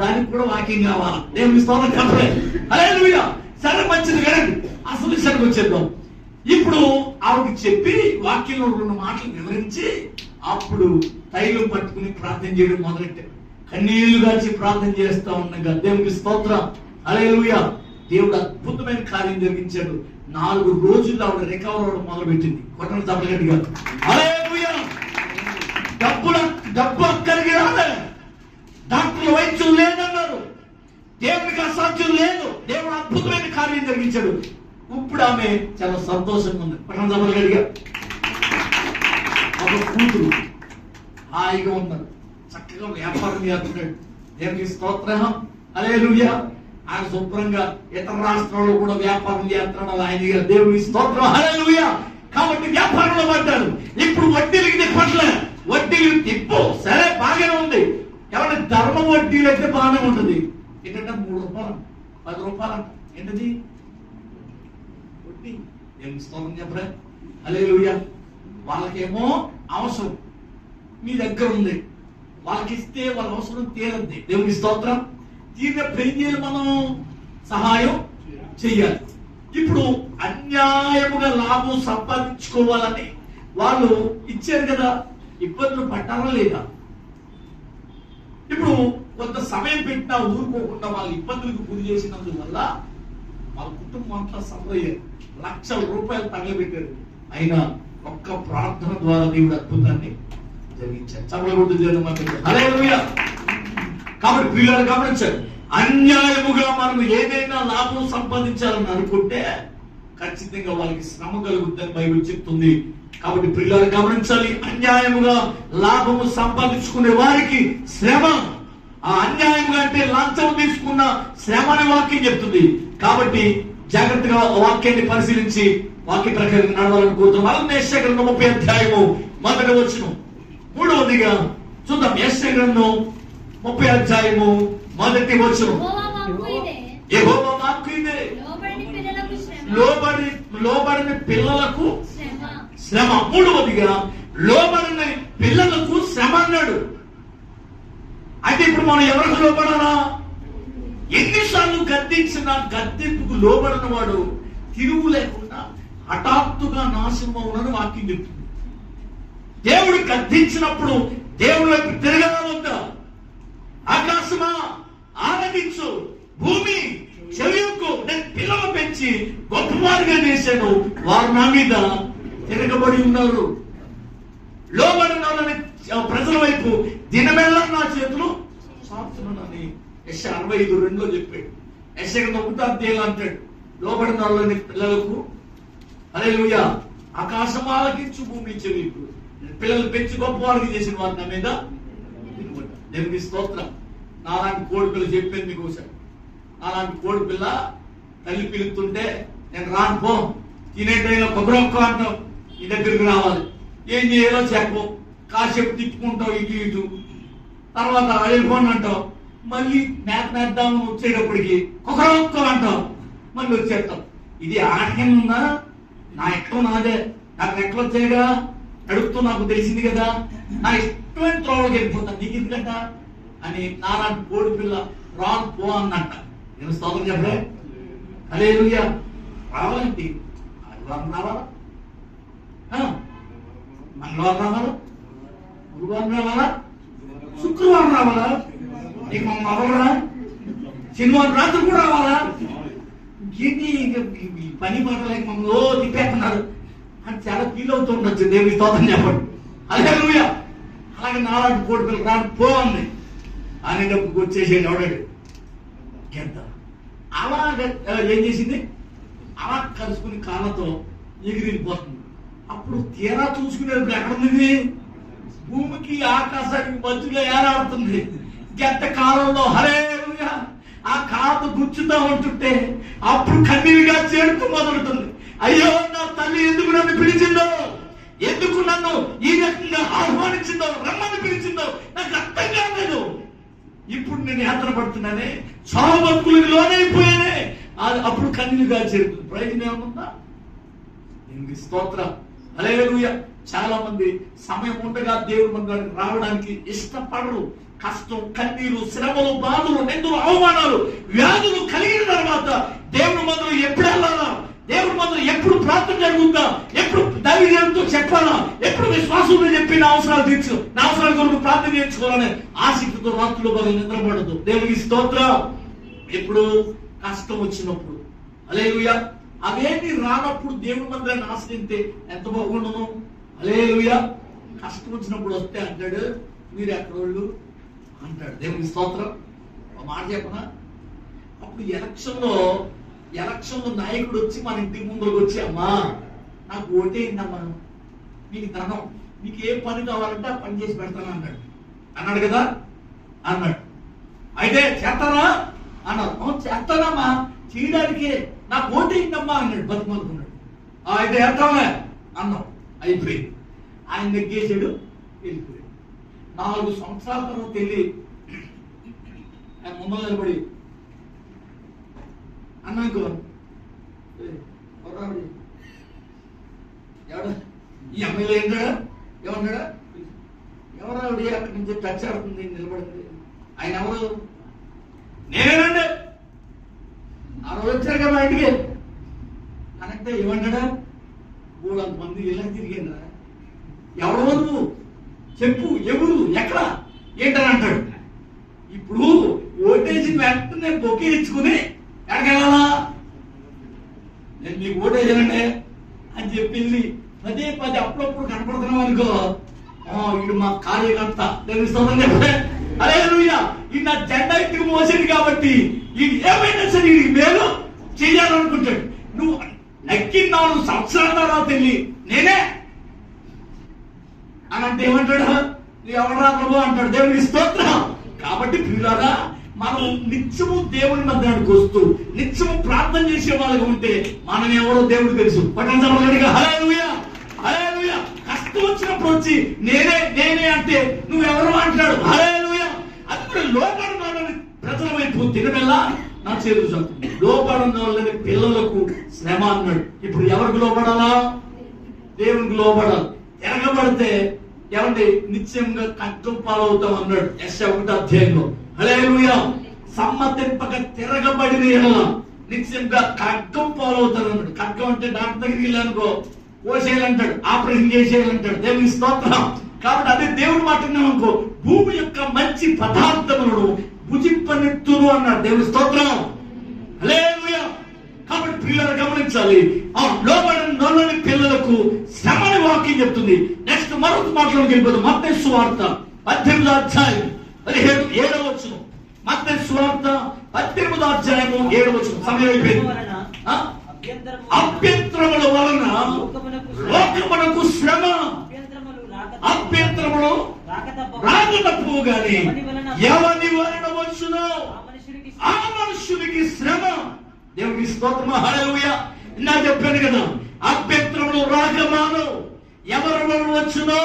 దానికి కూడా వాక్యం కావాలా? దేవుని స్తోత్రం చెప్పలే. హల్లెలూయా. సరే మంచిది కదండి. అసలు విషయానికి వచ్చేద్దాం. ఇప్పుడు ఆవిడకి చెప్పి వాక్యంలో 2 మాటలు వివరించి అప్పుడు తైలం పట్టుకుని ప్రార్థన చేయడం మొదలెట్టారు. కన్నీళ్లు గాచి ప్రార్థన చేస్తా ఉండగా దేవునికి స్తోత్రం. హల్లెలూయా. దేవుడు అద్భుతమైన కార్యం జరిగించాడు. 4 రోజుల్లో ఆవిడ రికవర్ అవ్వడం మొదలుపెట్టింది. కొట్టడం తప్పగట్టిగా. హల్లెలూయా. డబ్బు అక్కడికి రాలే. డాక్టర్లు వైద్యులు లేదన్నారు. దేవునికి అసాధ్యం లేదు. దేవుడు అద్భుతమైన కార్యం జరిగించాడు. ఇప్పుడు ఆమె చాలా సంతోషంగా ఉంది. పట్టణ తప్పగట్టిగా. ఒక కూతురు హాయిగా ఉన్నారు, చక్కగా వ్యాపారం చేస్తున్నాడు. దేవునికి స్తోత్రం. హల్లెలూయా. ఆయన శుభ్రంగా ఇతర రాష్ట్రాల్లో కూడా వ్యాపారం చేస్తున్నాడు ఆయన గారు. దేవునికి స్తోత్రం. హల్లెలూయా. కాబట్టి వ్యాపారంలో పడ్డారు. ఇప్పుడు వడ్డీలకి తిప్పట్లే. వడ్డీలు తిప్పు సరే బాగానే ఉంది. ఎవరి ధర్మ వడ్డీలు అయితే బాగానే ఉంటుంది. ఏంటంటే 3 రూపాయలు 10 రూపాయలు అంట. ఏంటది వడ్డీ? దేవునికి స్తోత్రం చెప్పరా. హల్లెలూయా. వాళ్ళకేమో అవసరం మీ దగ్గర ఉంది, వాళ్ళకి ఇస్తే వాళ్ళ అవసరం తీరద్ది. దేవునికి స్తోత్రం. తీరినప్పుడు ఏం చేయాలి? మనం సహాయం చెయ్యాలి. ఇప్పుడు అన్యాయముగా లాభం సంపాదించుకోవాలని వాళ్ళు ఇచ్చారు కదా, ఇబ్బందులు పడ్డారా లేదా? ఇప్పుడు కొంత సమయం పెట్టినా ఊరుకోకుండా వాళ్ళ ఇబ్బందులకు గురి చేసినందువల్ల వాళ్ళ కుటుంబం అంతా సఫర్ అయ్యారు. లక్షల రూపాయలు తగలబెట్టారు. అయినా ఒక్క ప్రార్థన ద్వారా దేవుడు అద్భుతాన్ని జరిగించారు. హల్లెలూయా. కాబట్టి పిల్లలు గమనించారు. అన్యాయముగా మనం ఏదైనా లాభం సంపాదించాలని అనుకుంటే ఖచ్చితంగా వాళ్ళకి శ్రమ కలుగుద్దని బైబిల్ చెప్తుంది. కాబట్టి పిల్లలు గమనించాలి. అన్యాయముగా లాభము సంపాదించుకునే వారికి శ్రమ. ఆ అన్యాయముగా అంటే లంచం తీసుకున్న శ్రమ అని వాక్యం చెప్తుంది. కాబట్టి జాగ్రత్తగా వాక్యాన్ని పరిశీలించి వాక్య ప్రకారం నడవాలని కోరుతున్నాం. యెషయా గ్రంథం 30 అధ్యాయము 1వ వచనం. 3వదిగా చూద్దాం. యెషయా గ్రంథం 30 అధ్యాయము 1వ వచనం. యెహోవా వాక్కు ఇదే, లోబడిన పిల్లలకు శ్రమ. 3వదిగా లోబడిన పిల్లలకు శ్రమ అన్నాడు. అయితే ఇప్పుడు మనం ఎవరికి లోబడాలా? ఎన్నిసార్లు గద్దించిన గద్దింపుకు లోబడిన వాడు తిరుగు లేకుండా హఠాత్తుగా నాశనం అవునని వాక్యం చెప్తుంది. దేవుడు గద్దించినప్పుడు దేవుడి వైపు తిరగాలంతా. ఆకాశమా ఆనందించు, భూమి చెవియొక్కు, నేను పిల్లలు పెంచి గొప్పవారుగా చేశాను, వారు నా మీద తిరగబడి ఉన్నారు. లోబడిన వాళ్ళని ప్రజల వైపు దినమెల్లా నా చేతులు సాగుతున్నానని యెషయా 65:2 చెప్పాడు. యెషయా 1వ అధ్యాయం అంటాడు, లోబడిన వాళ్ళని పిల్లలకు హల్లెలూయా ఆకాశం ఆలకించు, భూమి చెవియొక్కు, పిల్లలు పెంచి గొప్పవారికి చేసిన వారు నా మీద. దేవునికి స్తోత్రం. నాలాంటి కోడి పిల్ల చెప్పింది మీకు ఒకసారి. నాలాంటి కోడి పిల్ల తల్లి పిలుస్తుంటే నేను రాను పో, తినే టైంలో కొబ్బరొక్క అంటావు, నీ దగ్గరికి రావాలి, ఏం చేయాలో చెప్పు, కాసేపు తిప్పుకుంటావు ఇటు ఇటు, తర్వాత వెళ్ళిపోండి అంటావు, మళ్ళీ మేద్దాం వచ్చేటప్పటికి కొబ్బరొక్క అంటావు, మళ్ళీ వచ్చేస్తావు. ఇది ఆటకేం ఉందా? నా ఎక్కడ నాదే, నాకు ఎక్కడ వచ్చాయిగా, అడుగుతూ నాకు తెలిసింది కదా, నా ఇష్టమైన త్రోవకి వెళ్ళిపోతాను, నీకు ఎందుకంట అని నాలాంటి కోడి పిల్ల రాను పో అన్నట్ట. నేను స్తోత్రం చెప్పలే. హల్లెలూయా. రావాలంటే ఆదివారం రావాలా, మంగళవారం రావాలా, గురువారం రావాలా, శుక్రవారం రావాలా, నీకు మమ్మల్ని అవ్వరా, శనివారం రాత్రి కూడా రావాలా, ఏంటి ఈ పని మాటలకి మమ్మల్ని తిప్పేస్తున్నారు అని చాలా ఫీల్ అవుతూ ఉండొచ్చు. దేవుని స్తోత్రం చెప్పండి. హల్లెలూయా. అలాగే నాలాంటి కోడి పిల్ల రాను పో అంది అనేటప్పుడు వచ్చేసేది ఎవడాడు ఎంత అలాగే ఏం చేసింది, అలా కలుసుకుని కాళ్ళతో ఎగిరిపోతుంది. అప్పుడు తీరా చూసుకునేప్పుడు ఎక్కడుంది, భూమికి ఆకాశానికి మధ్యలో ఏలాడుతుంది గెత్త కాలంలో. హల్లెలూయా. ఆ కాళ్ళతో గుచ్చుతా ఉంటుంటే అప్పుడు కన్నీరుగా చేరుతూ మొదలుతుంది. అయ్యో నా తల్లి ఎందుకు నన్ను పిలిచిందో, ఎందుకు నన్ను ఈ రకంగా ఆహ్వానించిందో, రమ్మని పిలిచిందో నాకు అర్థం కాలేదు. ఇప్పుడు నేను యాత్ర పడుతున్నానే, చావు బతుకులకు లోనైపోయానే, అప్పుడు కన్నీరుగా చేరుతుంది. ప్రయోజనం ఏమన్నా? దీనికి స్తోత్రం. హల్లెలూయా. చాలా మంది సమయం ఉండగా దేవుడి మందిరానికి రావడానికి ఇష్టపడరు. కష్టం, కన్నీరు, శ్రమలు, బాధలు, నిందలు, అవమానాలు, వ్యాధులు కలిగిన తర్వాత దేవుడి మందిరం ఎప్పుడు వెళ్ళాలా, దేవుడి మందిరం ఎప్పుడు ప్రార్థన జరుగుతుందా, ఎప్పుడు దైవజనులతో చెప్పాలా, ఎప్పుడు విశ్వాసంతో చెప్పి నా అవసరాలు తీర్చు, నా అవసరాల కొరకు ప్రార్థన చేయించుకోవాలని ఆసక్తితో రాత్రులు బాగా నిద్రపడదు. దేవునికి స్తోత్రం. ఎప్పుడు కష్టం వచ్చినప్పుడు. హల్లెలూయా. అవేమి రానప్పుడు దేవుడి మందిరాన్ని ఆశ్రయిస్తే ఎంత బాగుండను. హల్లెలూయా. కష్టం వచ్చినప్పుడు వస్తే అంటాడు, మీరు ఎక్కడోళ్ళు అంటాడు. దేవునికి స్తోత్రం. ఒక మాట చెప్పనా, అప్పుడు ఎలక్షన్ లో నాయకుడు వచ్చి మన ఇంటికి ముందుకు వచ్చి, అమ్మా నాకు ఓటేయిందమ్మా, నీకు ధనం, నీకు ఏ పని కావాలంటే ఆ పని చేసి పెడతాను అన్నాడు కదా అన్నాడు. అయితే చేస్తానా అన్నాడు. చేస్తానమ్మా, చేయడానికే నాకు ఓటేయిందమ్మా అన్నాడు. బతుకున్నాడు. అయితే చేస్తావా అన్నాం. అయిపోయింది. ఆయన నెగ్గేసాడు, వెళ్ళిపోయాడు. 4 సంవత్సరాల తర్వాత వెళ్ళి ఆయన ముందు నిలబడి అన్నాకు ఎవడ ఈ అమ్మాయిలో ఏంటాడా, ఏమన్నాడా, ఎవరావిడ అక్కడి నుంచి టచ్ ఆడుతుంది నిలబడింది. ఆయన ఎవరు? నేనేనండి. ఆ రోజు వచ్చారు కదా ఇంటికి కనెక్ట్ ఏమన్నాడా, 300 మంది ఇలా తిరిగిందా, ఎవరు నువ్వు చెప్పు, ఎవరు, ఎక్కడ, ఏంటని అంటాడు. ఇప్పుడు ఓటేసి వెంటనే బొకే ఇచ్చుకుని ఎక్కడికెళ్ళాలా, నేను మీకు ఓటేసానండి అని చెప్పింది పదే అప్పుడప్పుడు కనపడుతున్నాం అనుకో, వీడు మా కార్యకర్త తెలుస్తుందని చెప్పే. హల్లెలూయా. ఈ నా జెండా ఇంటికి మోసేది కాబట్టి ఇది ఏమైనా సరే ఇది మేలు చేయాలనుకుంటాడు. నువ్వు నక్కి 4 సంవత్సరాల తర్వాత వెళ్ళి నేనే అని అంటే ఏమంటాడు, నువ్వు ఎవడరా ప్రభు అంటాడు. దేవునికి స్తోత్రం. కాబట్టి ప్రియులారా, మనం నిత్యము దేవుని మందిరానికి వస్తూ నిత్యము ప్రార్థన చేసే వాళ్ళగా ఉంటే మనం ఎవరో దేవుడు తెలుసు. పట్టణంగా హల్లెలూయా. హల్లెలూయా. కష్టం వచ్చినప్పుడు వచ్చి నేనే అంటే నువ్వెవరో అంటాడు. హల్లెలూయా. అది కూడా లోపడున్నాడని ప్రజల వైపు తినమెల్లా నా చేతులు చదువుతుంది. లోపడున్న వాళ్ళని పిల్లలకు శ్రమ అన్నాడు. ఇప్పుడు ఎవరికి లోపడాలా? దేవునికి లోపడాలి. ఎరగబడితే ఏమంటే నిత్యంగా ఖడ్గం పాలవుతాం అన్నాడు యెషయా 1వ అధ్యాయంలో. హల్లెలూయా. సమ్మతింపక తిరగబడిన ఎడల నిత్యంగా ఖడ్గం పాలవుతాడు అన్నాడు. ఖడ్గం అంటే డాక్టర్ దగ్గరికి వెళ్ళానుకో కోసేయాలంటాడు, ఆపరేషన్ చేసేయాలంటాడు. దేవుని స్తోత్రం. కాబట్టి అదే దేవుడు మాట అనుకో, భూమి యొక్క మంచి పదార్థములను భుజింపనిత్తును అన్నాడు. దేవుని స్తోత్రం. హల్లెలూయా. కాబట్టి పిల్లలు గమనించాలి, ఆ లోబడిన పిల్లలకు శ్రమని వాక్యం చెప్తుంది. నెక్స్ట్ మరొక మాటలోకి వెళ్ళిపోతుంది. మత్తయి సువార్త 18వ అధ్యాయం 17వ వచనం. మత్తయి సువార్త 18వ అధ్యాయము 7వ వచనం. సమయం అయిపోయింది. అభ్యంతరముల వలన లోకమునకు శ్రమ, అభ్యంతరములు రాక తప్పవు గాని ఎవని వలన వచ్చును మనుషునికి ఆ మనుషునికి శ్రమ. దేవునికి స్తోత్రం. హల్లెలూయా. నా చెప్పాను కదా, అభ్యంతరములు రాకమాను ఎవరు వచ్చునో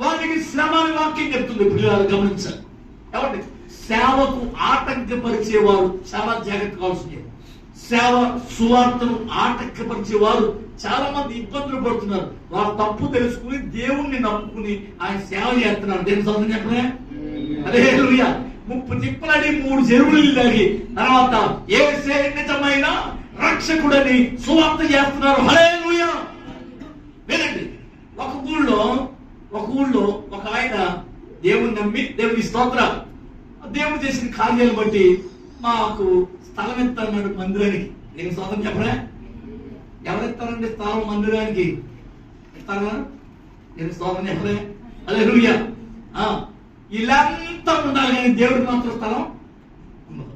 వారికి శ్రమ అని వాక్యం చెప్తుంది. పిల్లలు గమనించాలి. ఎవరి సేవకు ఆటంకపరిచేవారు చాలా జాగ్రత్త కావాల్సింది. సేవ సువార్తను ఆటంకపరిచేవారు చాలా మంది ఇబ్బందులు పడుతున్నారు. వారు తప్పు తెలుసుకుని దేవుణ్ణి నమ్ముకుని ఆయన సేవ చేస్తున్నారు. దేని సొంతం చెప్పలే హల్లెలూయా. 30 తిప్పలని 3 చెరువులు తాగి తర్వాత యేసే నిజమైన రక్షకుడని సువార్త చేస్తున్నారు. హల్లెలూయా. వినండి, ఒక ఊళ్ళో ఒక ఆయన దేవుని నమ్మి దేవుని స్తోత్రం దేవుడు చేసిన కార్యాలు బట్టి మాకు స్థలం ఇస్తారన్నాడు మందిరానికి. నేను స్తోత్రం చెప్పలే. ఎవరిస్తారండి స్థలం మందిరానికి? ఇస్తారా? నేను స్తోత్రం చెప్పలే. హల్లెలూయా. ఇలాంతా ఉండాలి కానీ దేవుడికి మాత్రం స్థలం ఉండదు.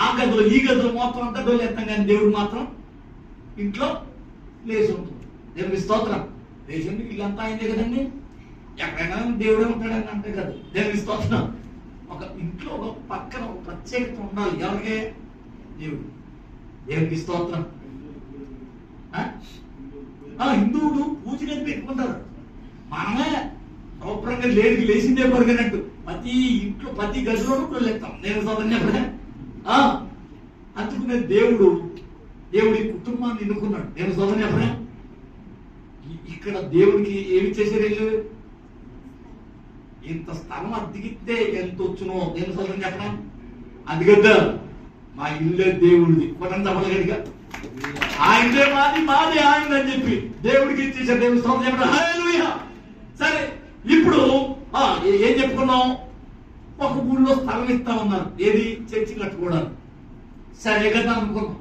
ఆ గదులు ఈ గదులు మొత్తం అంతా డోలు ఎత్తాం కానీ దేవుడు మాత్రం ఇంట్లో లేచి ఉంటుంది. దేవుడికి స్తోత్రం. లేచి ఇల్లంతా అయిందే కదండి. ఎక్కడైనా దేవుడే ఉంటాడని అంటే కదా. దేవుడికి స్తోత్రం. ఒక ఇంట్లో ఒక పక్కన ఒక ప్రత్యేకత ఉండాలి. ఎవరికే? దేవుడు. దేవుడికి స్తోత్రం. హిందువులు పూజ గది పెట్టుకుంటారు. మనమే శుభ్రంగా లేచిందే పరుగనట్టు ప్రతి ఇంట్లో ప్రతి గదిలోనూ లేస్తాం. నేను స్తోత్రం చెప్పలే. అందుకునే దేవుడి కుటుంబాన్ని ఎన్నుకున్నాడు. నేను స్తోత్రం చెప్పలే. ఇక్కడ దేవుడికి ఏమి చేశారు? వీళ్ళు ఇంత స్థలం అద్దెకిస్తే ఎంత వచ్చునో నేను స్తోత్రం చెప్పనా? అందుకద్దా మా ఇల్లే దేవుడిది. కొట్టం తప్పలేదుగా. ఆ ఇల్లే మాది ఆయన అని చెప్పి దేవుడికి ఇచ్చేసారు. దేవుడి స్తోత్రం చెప్పడం. హల్లెలూయా. సరే, ఇప్పుడు ఏం చెప్పుకున్నాం? ఒక ఊళ్ళో స్థలం ఇస్తా ఉన్నారు. ఏది? చర్చి కట్టుకోవడానికి. సరే కదా అనుకున్నాం.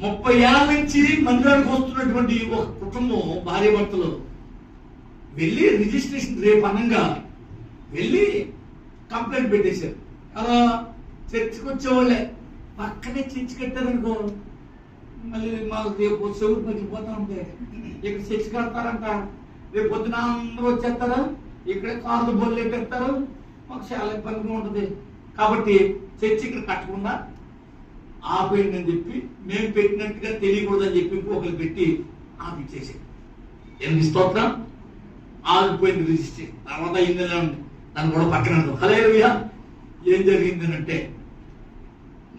30 ఏళ్ళ నుంచి మందిరానికి వస్తున్నటువంటి ఒక కుటుంబం భార్య భర్తలు వెళ్ళి రిజిస్ట్రేషన్ రేపు అనంగా వెళ్ళి కంప్లైంట్ పెట్టేశారు. అలా చర్చికి వచ్చేవాళ్ళే పక్కనే చర్చి కట్టారనుకో, మళ్ళీ మాకు రేపు చెవులు పగిలిపోతా ఉంటాయి. ఇక్కడ చర్చి కడతారంట, రేపు పొద్దున అందరూ వచ్చేస్తారా, ఇక్కడే కార్లు బొల్లు పెట్టేస్తారు, మాకు చాలా ఇబ్బందిగా ఉంటుంది. కాబట్టి చర్చి ఇక్కడ కట్టకుండా ఆపేయండి అని చెప్పి మేము పెట్టినట్టుగా తెలియకూడదని చెప్పి ఇంకొకరు పెట్టి ఆపిచ్చేసాం. ఎనిమిది స్తోత్రం. ఆగిపోయింది రిజిస్ట్రేషన్. తర్వాత అయిందని ఉంది దాన్ని కూడా పక్కన. హల్లెలూయా. ఏం జరిగింది అంటే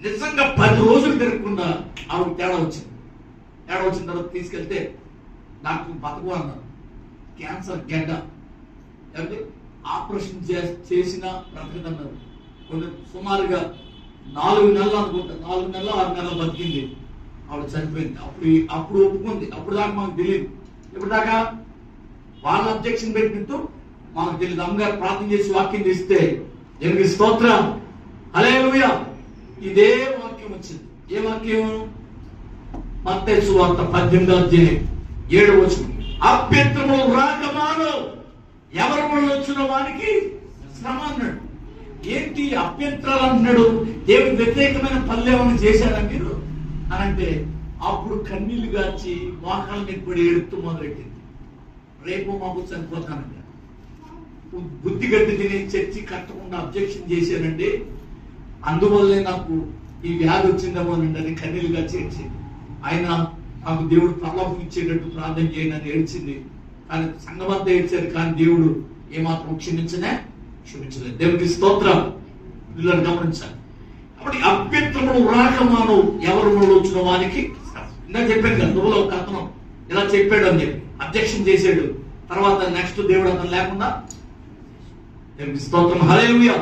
నిజంగా 10 రోజులు తిరగకుండా ఆవిడ తేడా వచ్చింది. తేడా వచ్చిన తర్వాత తీసుకెళ్తే డాక్టర్ బతకు అన్నారు. క్యాన్సర్ గడ్డ అంటే ఆపరేషన్ చేసిన బ్రతకదన్నారు. కొన్ని సుమారుగా 4 నెలలు అనుకుంటా, 4 నెలలు 6 నెలలు బతికింది. ఆవిడ చనిపోయింది. అప్పుడు ఒప్పుకుంది. అప్పుడు దాకా మాకు తెలియదు. ఇప్పుడు దాకా వాళ్ళ అబ్జెక్షన్ పెట్టినట్టు మాకు తెలియదు. అమ్మగారు ప్రార్థన చేసి వాక్యం చేస్తే దేవునికి స్తోత్రం. హల్లెలూయా. ఇదే వాక్యం వచ్చింది. ఏ వాక్యం? మత్తయి సువార్త 18:7 అభ్యంతరములు రాకమాను ఎవరి వల్ల వచ్చిన వానికి శ్రమ అన్నాడు. ఏంటి అభ్యంతరాలు అంటున్నాడు? దేవుని వ్యతిరేకమైన పనులు ఏమైనా చేశారా మీరు అని అంటే అప్పుడు కన్నీళ్లు గాచి మోకాళ్ళ మీద పడి ఏడుతూ మొదలెట్టింది. రేపు మాకు చనిపోతానండి. బుద్ధి గడ్డి తిని చర్చి కట్టకుండా అబ్జెక్షన్ చేశానండి, అందువల్లే నాకు ఈ వ్యాధి వచ్చిందేమోనండి అని కన్నీళ్లుగా చేర్చింది. ఆయన నాకు దేవుడు ప్రలోభం ఇచ్చేటట్టు ప్రార్థన చేయండి అని ఏడ్చింది. కానీ సంఘమంతా ఏడ్చారు, కానీ దేవుడు ఏమాత్రం క్షమించలేదు. దేవుడికి స్తోత్రం. వీళ్ళని గమనించాలి. కాబట్టి అభ్యంతరములు రాకమాను ఎవరు వచ్చిన వానికి ఇంకా చెప్పాను కదా, నువ్వులో ఒక అతను ఇలా చెప్పాడు అని చెప్పి అబ్జెక్షన్ చేశాడు. తర్వాత నెక్స్ట్ దేవుడు అతను లేకుండా దేవుడికి స్తోత్రం. హల్లెలూయా.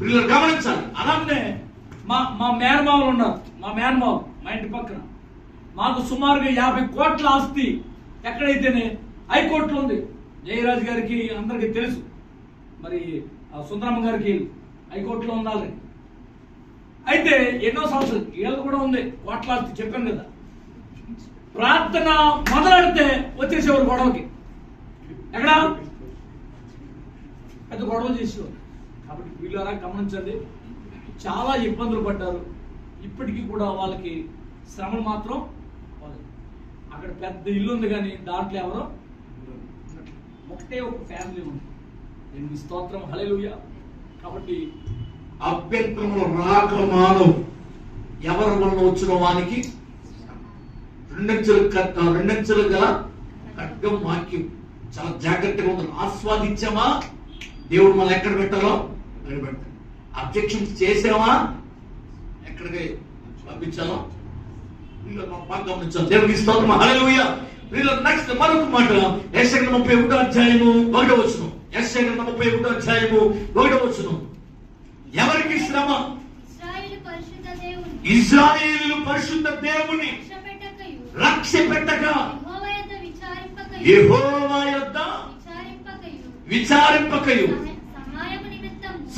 వీళ్ళని గమనించాలి. అలానే మా మేనమావులు ఉన్నారు. మా మేనమావు మా ఇంటి పక్కన మాకు సుమారుగా 50 కోట్ల ఆస్తి ఎక్కడైతేనే హైకోర్టులో ఉంది. జయరాజు గారికి అందరికీ తెలుసు, మరి సుందరమ్మ గారికి హైకోర్టులో ఉండాలి. అయితే ఎన్నో సంవత్సరాలు వీళ్ళు కూడా ఉంది కోట్ల ఆస్తి. చెప్పాను కదా, ప్రార్థన మొదలెడితే వచ్చేసేవారు గొడవకి. ఎక్కడ పెద్ద గొడవ చేసేవారు. కాబట్టి వీళ్ళు అలా గమనించండి, చాలా ఇబ్బందులు పడ్డారు. ఇప్పటికీ కూడా వాళ్ళకి శ్రమలు మాత్రం అక్కడ పెద్ద ఇల్లు ఉంది కానీ దాంట్లో ఎవరో ఒకటే ఒక ఫ్యామిలీ ఉంది. దీనికి స్తోత్రం. హల్లెలూయా. కాబట్టి అభ్యంతరములు రాక మానవు. ఎవరి వల్ల వచ్చిన వానికి రెండంచెలు గల ఖడ్గం వాక్యం. చాలా జాగ్రత్తగా ఉండాలి. ఆస్వాదించామా దేవుడు మనం ఎక్కడ పెట్టాలో అక్కడ పెట్టాలి. అబ్జెక్షన్స్ చేసామా ఎక్కడికి పంపించాలో బాగా గమనించాలి. దేవునికి స్తోత్రం. హల్లెలూయా. నెక్స్ట్ మరొక మాట యెషయా 31వ అధ్యాయము 1వ వచనం. యెషయా 31వ అధ్యాయము 1వ వచనం. ఎవరికి శ్రమ? ఇశ్రాయేలు పరిశుద్ధ దేవుని రక్ష పెట్టక యెహోవా యొద్ద విచారింపకయు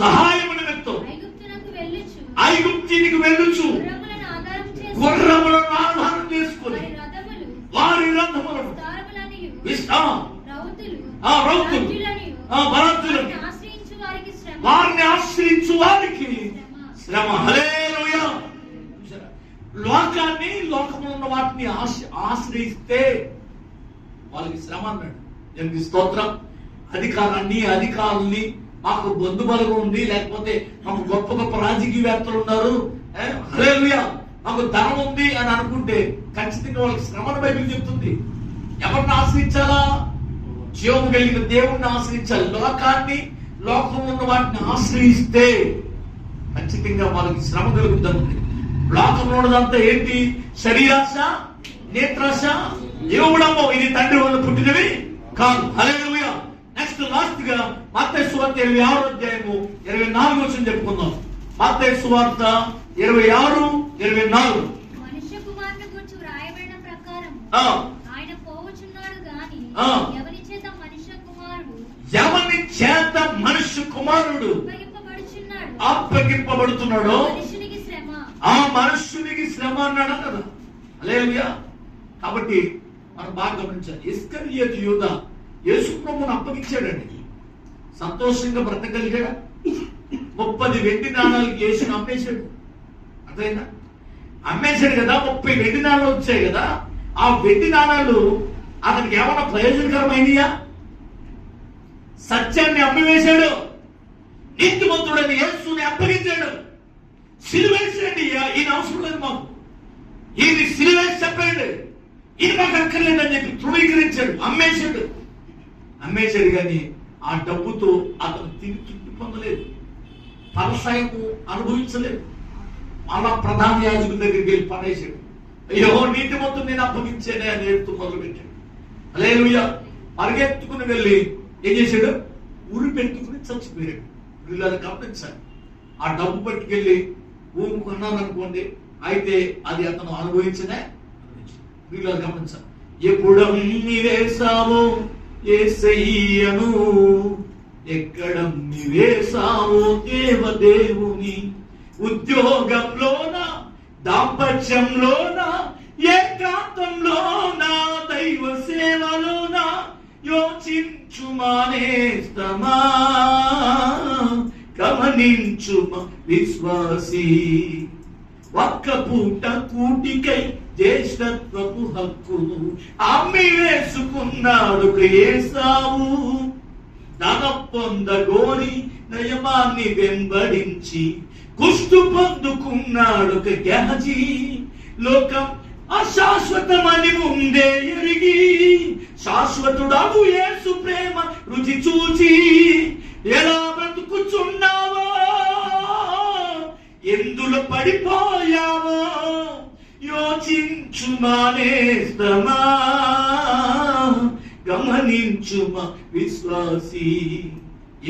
సహాయము నిమిత్తం ఐగుప్తునికి వెళ్ళుచు గుర్రములను ఆధారం చేసుకుని వారి రథములను వారిని ఆశ్రయించు వారికి శ్రమ. హల్లెలూయా. లోకాన్ని, లోకంలో ఉన్న వాటిని ఆశ్రయిస్తే వాళ్ళకి శ్రమ అన్నాడు. ఎందుకు స్తోత్రం. అధికారుల్ని మాకు బంధుబలగం ఉంది, లేకపోతే మాకు గొప్ప గొప్ప రాజకీయవేత్తలు ఉన్నారు, హల్లెలూయా, మాకు ధనం ఉంది అని అనుకుంటే ఖచ్చితంగా వాళ్ళకి శ్రమను బైబిల్ చెప్తుంది. ఎవరిని ఆశ్రయించాలా? జీవం కలిగిన దేవుణ్ణి ఆశ్రయించాలి. లోకాన్ని, లోకంలో ఉన్న వాటిని ఆశ్రయిస్తే ఖచ్చితంగా వాళ్ళకి శ్రమ కలుగుతుంది. లోకంలో ఉన్నదంతా ఏంటి? శరీరాశ, నేత్రాశ, ఏమో ఇది తండ్రి వల్ల పుట్టినవి కాదు. హల్లెలూయా. నెక్స్ట్ లాస్ట్ గా మత్తయి సువార్త 26వ అధ్యాయము 24వ వచనం చెప్పుకుందాం. మత్తయి సువార్త 26:24. మనుష్య కుమారుని గురించి వ్రాయబడిన ప్రకారం ఆయన పోవచున్నాడు గాని ఎవరి చేత మనుష్య కుమారుడు అప్పగింపబడుతున్నాడో ఆ మనుష్యునికి శ్రమ అన్నాడు కదా. హల్లెలూయా. కాబట్టి మనం బాగా గమనించాలి. ఇస్కరియోతు యూదా యేసు ప్రభువును అప్పగించాడండి. సంతోషంగా బ్రతకగలిగాడా? 30 వెండి నాణాలకి యేసుని అమ్మేశాడు. అర్థమైందా? అమ్మేశాడు కదా. 30 వెండి నాణాలు వచ్చాయి కదా. ఆ వెండి నాణాలు అతనికి ఏమన్నా ప్రయోజనకరమైనయా? సత్యాన్ని అమ్మివేశాడు. నీతిమంతుడని యేసుని అప్పగించాడు. సిలువేసండి, ఈయన అవసరం లేదు మాకు, ఈయన సిలువేసి చెప్పండి, ఈయన మాకు అక్కర్లేదని చెప్పి ధృవీకరించాడు. అమ్మేశాడు కానీ ఆ డబ్బుతో అతను తిని తృప్తి పొందలేదు, ఫలసాయము అనుభవించలేదు. అలా ప్రధాన యాజకుల దగ్గరికి వెళ్ళి పడేశాడు. అయ్యో నీతిమంతుడు నేను అప్పగించానే అని ఏడుతూ మొదలుపెట్టాడు. హల్లెలూయా. పరిగెత్తుకుని వెళ్ళి ఏం చేశాడు? ఉరి పెట్టుకుని చచ్చిపోయాడు. వీళ్ళని గమనించాలి. ఆ డబ్బు పట్టుకెళ్ళి భూమి కొన్నాను అనుకోండి, అయితే అది అతను అనుభవించనే. వీళ్ళని గమనించాలి. ఎప్పుడమ్మి వేసావో యేసయ్యను, ఎక్కడమ్మి వేసావో దేవదేవుని, ఉద్యోగంలోన, దాంపత్యంలోన, ఏకాంతంలోన, దైవ సేవలోన యోచించు మానేస్తమా, గమనించుమ విశ్వాసి. ఒక్క పూట కూటికై జ్యేష్ఠత్వపు హక్కును అమ్మి వేసుకున్నాడు ఏసావు. ధన పొందగోరి నయమాన్ని వెంబడించి కుష్టు పొందుకున్నాడు గెహజీ. లోకం అశాశ్వతమని ముందే ఎరిగి శాశ్వతుడగు యేసు ప్రేమ రుచి చూచి ఎలా బ్రతుకుచున్నావో, ఎందులో పడిపోయావో యోచించు మానేస్తమా, గమనించుమా విశ్వాసి.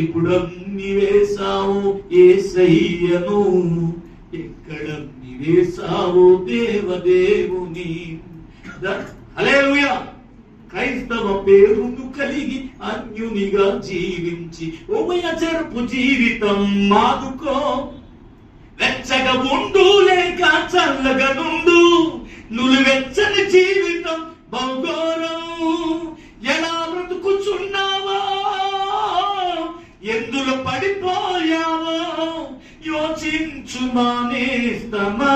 ఎప్పుడమ్మి వేసావో యేసయ్యను, ఎక్కడమ్మి వేసావో దేవదేవుని. హల్లెలూయా. క్రైస్తవ పేరును కలిగి అన్యునిగా జీవించి ఉభయచరపు జీవితం మాదుకో. వెచ్చగా ఉండు లేక చల్లగా నుండు, నులువెచ్చని జీవితం బహుఘోరం. ఎలా బ్రతుకుచున్నావో, ఎందులో పడిపోయావో యోచించు మానేస్తమా,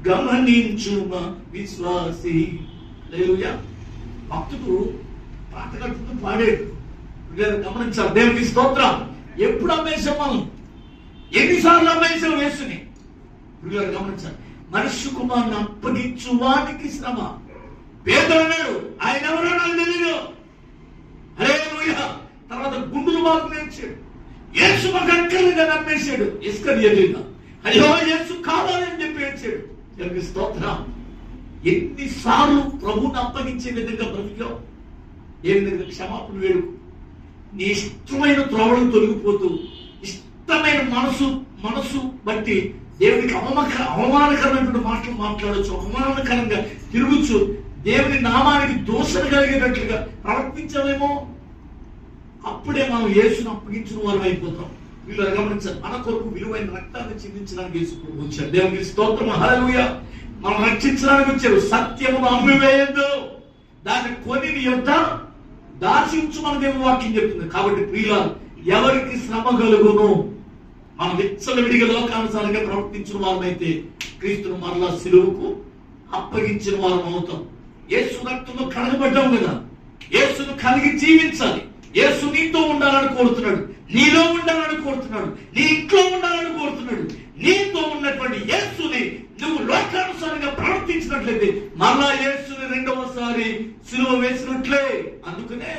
గమనించుమా విశ్వాసి. హల్లెలూయా. భక్తుడు పాట కట్టుకుని పాడాడు. గమనించాలి. దేవునికి స్తోత్రం. ఎప్పుడు అమ్మేశాం మనం? ఎన్నిసార్లు అమ్మేసావు యేసుని? ప్రియులారా గమనించాలి, మనుష్య కుమారుని అప్పగించువానికి శ్రమ. పేతురు అన్నాడు, ఆయన ఎవరో నాకు తెలియదు. హల్లెలూయా. తర్వాత గుండులు మాకు నేర్చాడు, యేసు మాకు అక్కర్లేదా నమ్మేశాడు. ఇస్కరియోతు అయ్యో యేసు కావాలని చెప్పి ఏడ్చాడు. దేవునికి స్తోత్రం. ఎన్నిసార్లు ప్రభువుని అప్పగించే విధంగా బ్రతికావు? ఏ విధంగా క్షమాపణ వేడుకు. నీ ఇష్టమైన త్రోవలు తొలగిపోతూ ఇష్టమైన మనసు బట్టి దేవునికి అవమానకరమైనటువంటి మాటలు మాట్లాడచ్చు, అవమానకరంగా తిరుగుచు దేవుని నామానికి దోషణ కలిగేటట్లుగా ప్రవర్తించలేమో. అప్పుడే మనం యేసును అప్పగించిన వారు అయిపోతాం. వీళ్ళు గమనించారు, మన కొరకు విలువైన రక్తాన్ని చిందించడానికి యేసు ప్రభు వచ్చారు. దేవునికి స్తోత్రం. హల్లెలూయా. మనం రక్షించడానికి వచ్చారు. సత్యమును అమ్మివేయద్దు, దాన్ని కొని నీ యొద్ద దాచి ఉంచు మన దేవుని వాక్యం చెప్తుంది. కాబట్టి ప్రియులారా, ఎవరికి శ్రమ కలుగును? మనం విచ్చలవిడిగా లోకానుసారంగా ప్రవర్తించిన వారమైతే క్రీస్తును మరలా సిలువకు అప్పగించిన వారం అవుతాం. యేసు రక్తంలో కడగబడ్డాం కదా, యేసును కలిగి జీవించాలి. యేసు నీతో ఉండాలని కోరుతున్నాడు, నీలో ఉండాలని కోరుతున్నాడు, నీ ఇంట్లో ఉండాలని కోరుతున్నాడు. నీతో ఉన్నటువంటి యేసుని నువ్వు లోకానుసారంగా ప్రవర్తించినట్లయితే మరలా యేసుని రెండవసారి సిలువ వేసినట్లే. అందుకనే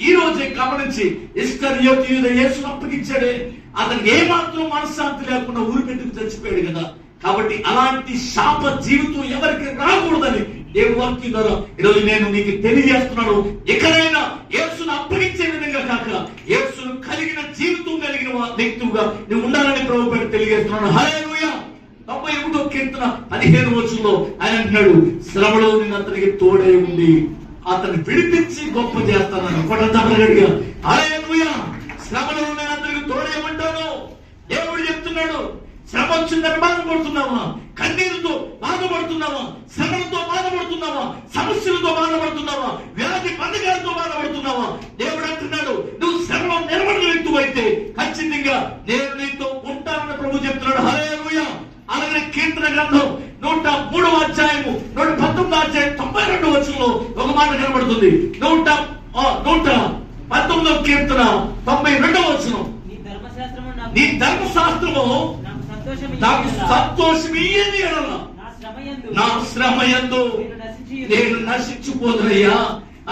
ఈ రోజే గమనించి, ఇస్కరియోతు యూదా యేసును అప్పగించాడే, అతనికి ఏమాత్రం మనశ్శాంతి లేకుండా ఊరి పెట్టుకు చచ్చిపోయాడు కదా. కాబట్టి అలాంటి శాప జీవితం ఎవరికి రాకూడదని దేవుని వాక్యం ద్వారా ఈరోజు నేను నీకు తెలియజేస్తున్నాను. ఎక్కడైనా యేసును అప్పగించే విధంగా కాక యేసును కలిగిన జీవితం కలిగిన వ్యక్తిగా నువ్వు ఉండాలని ప్రభు పేరు తెలియజేస్తున్నాను. హల్లెలూయా. 91వ కీర్తన 15వ వచనంలో ఆయన అంటున్నాడు, శ్రమలో నేను అతనికి తోడే ఉండి అతన్ని విడిపించి గొప్ప చేస్తానని. కొట్టగా హల్లెలూయా. శ్రమలో నేను అతనికి తోడేమంటాను. దేవుడు చెప్తున్నాడు, శ్రమ వచ్చిందని బాధపడుతున్నావా? కన్నీరుతో బాధపడుతున్నావా? శ్రమలతో బాధపడుతున్నావా? సమస్యలతో బాధపడుతున్నావా? వ్యాధి బంధకాలతో బాధపడుతున్నావా? దేవుడు అంటున్నాడు, నువ్వు శ్రమలో నిలబడిన వ్యక్తి అయితే ఖచ్చితంగా నేను నీతో ఉంటానని ప్రభు చెప్తున్నాడు. హల్లెలూయా. అలాగే కీర్తన గ్రంథం 103వ అధ్యాయము 119వ అధ్యాయం 92వ వచనంలో ఒక మాట కనబడుతుంది. 119వ కీర్తన 92వ వచనం, నీ ధర్మశాస్త్రము నాకు సంతోషమియ్యని ఎడల నా శ్రమయందు నేను నశించిపోదునయ్యా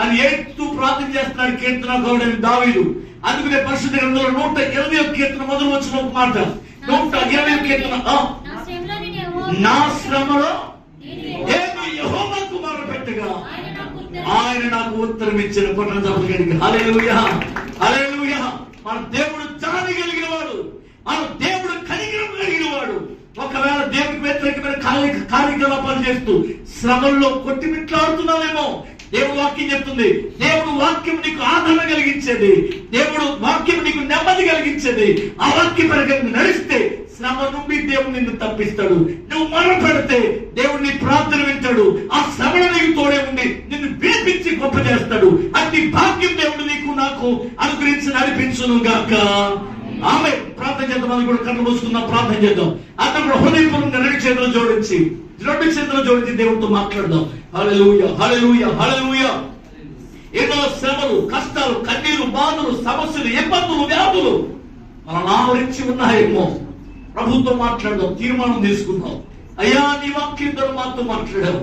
అని ఏడుస్తూ ప్రార్థన చేస్తున్నాడు కీర్తనకారుడైన దావీదు. అందుకనే పరిశుద్ధ గ్రంథంలో 120వ కీర్తన మొదలు వచ్చిన ఒక మాట, 120వ కీర్తన, నా శ్రమలో నేను యెహోవాకు మొరపెట్టగా ఆయన నాకు ఉత్తరం ఇచ్చిన. హల్లెలూయా. హల్లెలూయా. మన దేవుడు జాలి కలిగిన వాడు, మన దేవుడు కనికరం కలిగిన వాడు. ఒకవేళ దేవుడికి వ్యతిరేకమైన కార్యకలాపాలు చేస్తూ శ్రమల్లో కొట్టిమిట్లాడుతున్నావేమో, దేవుడు వాక్యం చెప్తుంది, దేవుడు వాక్యం నీకు ఆదరణ కలిగించేది, దేవుడు వాక్యం నీకు నెమ్మది కలిగించేది. ఆ వాక్య ప్రకారం నడిస్తే శ్రమ నుండి దేవుడు నిన్ను తప్పిస్తాడు. నువ్వు మొరపెడితే దేవుడు నీ ప్రార్థన వింటాడు. ఆ శ్రమను నీకు తోడే ఉండి నిన్ను విడిపించి గొప్ప చేస్తాడు. అట్టి భాగ్యం దేవుడు నీకు నాకు అనుగ్రహించి నడిపించును గాక. ఆమె ప్రార్థన చేద్దాం. మనం కూడా కళ్ళు మూసుకుందాం, ప్రార్థన చేద్దాం. అతను హృదయపూర్వకంగా రెండు చేతులు జోడించి దేవుడితో మాట్లాడదాం. హల్లెలూయా. హల్లెలూయా. హల్లెలూయా. ఎన్నో శ్రమలు, కష్టాలు, కన్నీరు, బాధలు, సమస్యలు, ఇబ్బందులు, వ్యాధులు మనం ఆవరించి ఉన్నాయేమో. ప్రభుతో మాట్లాడదాం, తీర్మానం తీసుకుందాం. అయ్యా, నీ వాక్యం ద్వారా మాతో మాట్లాడావు.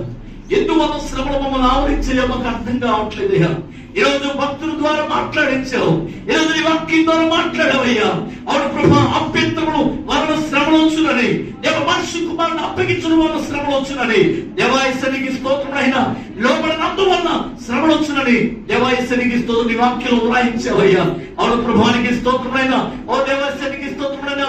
ఎందువల్ల శ్రమలు మమ్మల్ని ఆవరించాయో మాకు అర్థం కావట్లేదు. అయ్యా, ఈరోజు భక్తుల ద్వారా మాట్లాడించావు, ఈరోజు నీ వాక్యం ద్వారా మాట్లాడావయ్యా. అవును ప్రభా, అభ్యంతరములు వలన శ్రమలు వచ్చునని, దేవ మనిషి కుమారుని అప్పగించడం వల్ల శ్రమలు వచ్చునని, దేవాయసనికి స్తోత్రమైన లోబడినందువల్ల శ్రమలు వచ్చునని దేవాయసనికి స్తోత్రం నీ వాక్యంలో వ్రాయించావయ్యా. అవును ప్రభానికి స్తోత్రమైన, ఓ దేవాయసనికి స్తోత్రమైన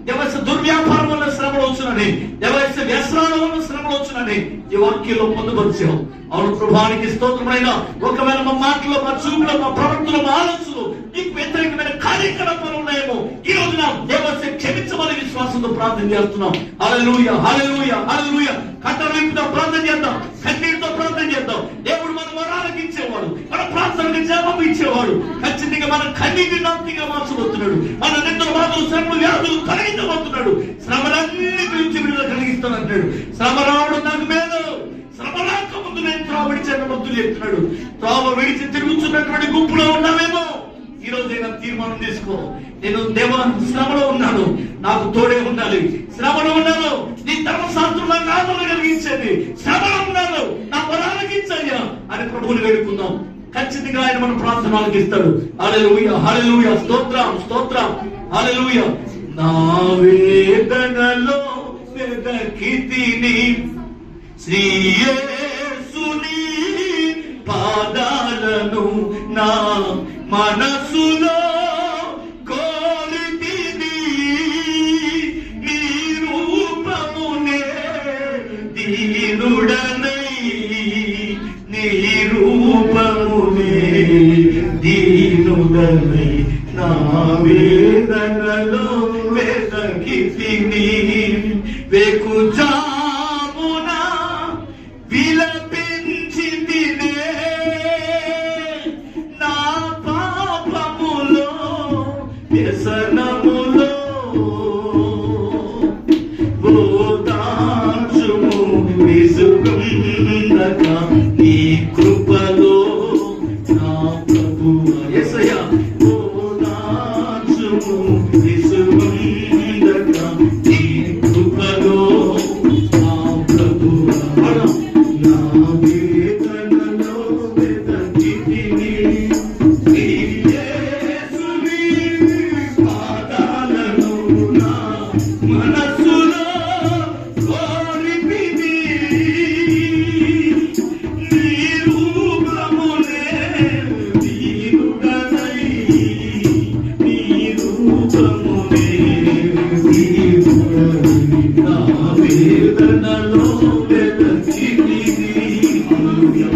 దేవస్య దుర్వ్యాపారం వల్ల శ్రమలు వచ్చునని, దేవస్య వ్యసనాల వల్ల శ్రమలు వచ్చునని ఈ వాక్యంలో పొందుపరిచావు. అవును ప్రభానికి స్తోత్రమైన, ఒకవేళ మా మాటలో, మా చూపులో, మా ప్రవర్తనలో, మా ఆలోచనలు నీకు వ్యతిరేకమైన కార్యకలాపాలు ఉన్నాయేమో, ఈ రోజు నా దేవస్య క్షమించమని విశ్వాసంతో ప్రార్థన చేస్తున్నాం. హల్లెలూయా. హల్లెలూయా. హల్లెలూయా. కట్టవైపుతో ప్రార్థన చేద్దాం, కన్నీటితో ప్రార్థన చేద్దాం. దేవుడు మన వరాలకు ఇచ్చేవాడు, మన ప్రార్థనకు జవాబు ఇచ్చేవాడు. ఖచ్చితంగా మన కన్నీటిని నాంతిగా మార్చబోతున్నాడు. మన నిందలు, బాధలు, శ్రమలు, వ్యాధులు తొలగించబోతున్నాడు. శ్రమలన్నిటి నుంచి విడుదల కలిగిస్తానంటాడు. శ్రమ రావడం నాకు మేలు, శ్రమ రాకముందు నేను త్రోవ విడిచాను భక్తులు చెప్తున్నాడు. త్రోవ విడిచి తిరుగుతున్నటువంటి గుంపులో ఉన్నామేమో, ఈ రోజైనా తీర్మానం తీసుకో. నేను దేవ శ్రమలో ఉన్నాను, నాకు తోడే ఉండాలి. శ్రమలో ఉన్నాను, నీ ధర్మశాస్త్రం నాకు ఆదరణ కలిగించేది. శ్రమలో ఉన్నాను, నా పరానికి ఇచ్చయ్యా అని ప్రభువుని వేడుకుందాం. ఖచ్చితంగా ఆయన మన ప్రార్థన ఆలకిస్తాడు. హల్లెలూయా, హల్లెలూయా, స్తోత్రం, స్తోత్రం, హల్లెలూయా. నా వేదనలో వెదకితిని శ్రీ యేసుని పాదాలను, నా మనసులో కోరితిని నీ రూపమునే, దీనుడనై నీ రూపమునే, దీనుడనై నా వేదనలో వెదకితిని. వెకుజామున విలపించితినే నా పాపములో వ్యసనములో, ఓదార్చుము విసుగుండక నీ కృపలో నా ప్రభువా. యేసయ్యా, ఓదార్చుము విసుగుండక నీ కృపలో నా ప్రభువా. నా వేదనలో వెదకితిని శ్రీ యేసుని పాదాలను, నా మనసులో కోరితిని నీ రూపమునే, దీనుడనై నీ రూపమునే, దీనుడనై నా వేదనలో వెదకితిని. హల్లెలూయా,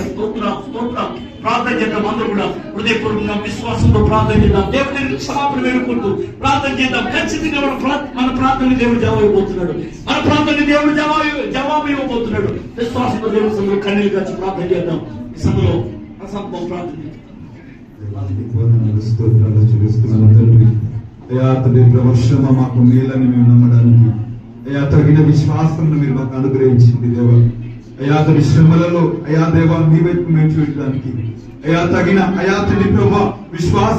స్తోత్రం, స్తోత్రం. ప్రార్థన చేద్దాం. అందరూ కూడా హృదయపూర్వకంగా విశ్వాసంతో ప్రార్థన చేద్దాం. దేవుడిని క్షమాపణ వేడుకుంటూ ప్రార్థన చేద్దాం. ఖచ్చితంగా మన ప్రార్థనని దేవుడు జవాబు ఇవ్వబోతున్నాడు. మన ప్రార్థనని దేవుడు జవాబు ఇవ్వబోతున్నాడు. విశ్వాసంతో దేవుడి సమయంలో కన్నీళ్ళు కాచి ప్రార్థన చేద్దాం. ఈ సమయంలో అసంభవం ప్రార్థన చేద్దాం. స్తోత్రాలు చెల్లిస్తున్నాను తండ్రి. అయ్యా తండ్రి, ప్రవర్షమ మాకు మేలని మేము నమ్మడానికి అయ్యా తగిన విశ్వాసం మీరు మాకు అనుగ్రహించింది దేవా. అయ్యా తండ్రి, శ్రమలలో అయ్యా దేవా మీ వైపు మేము చూడడానికి అయ్యా తగిన అయ్యా తండ్రి ప్రభా విశ్వాసం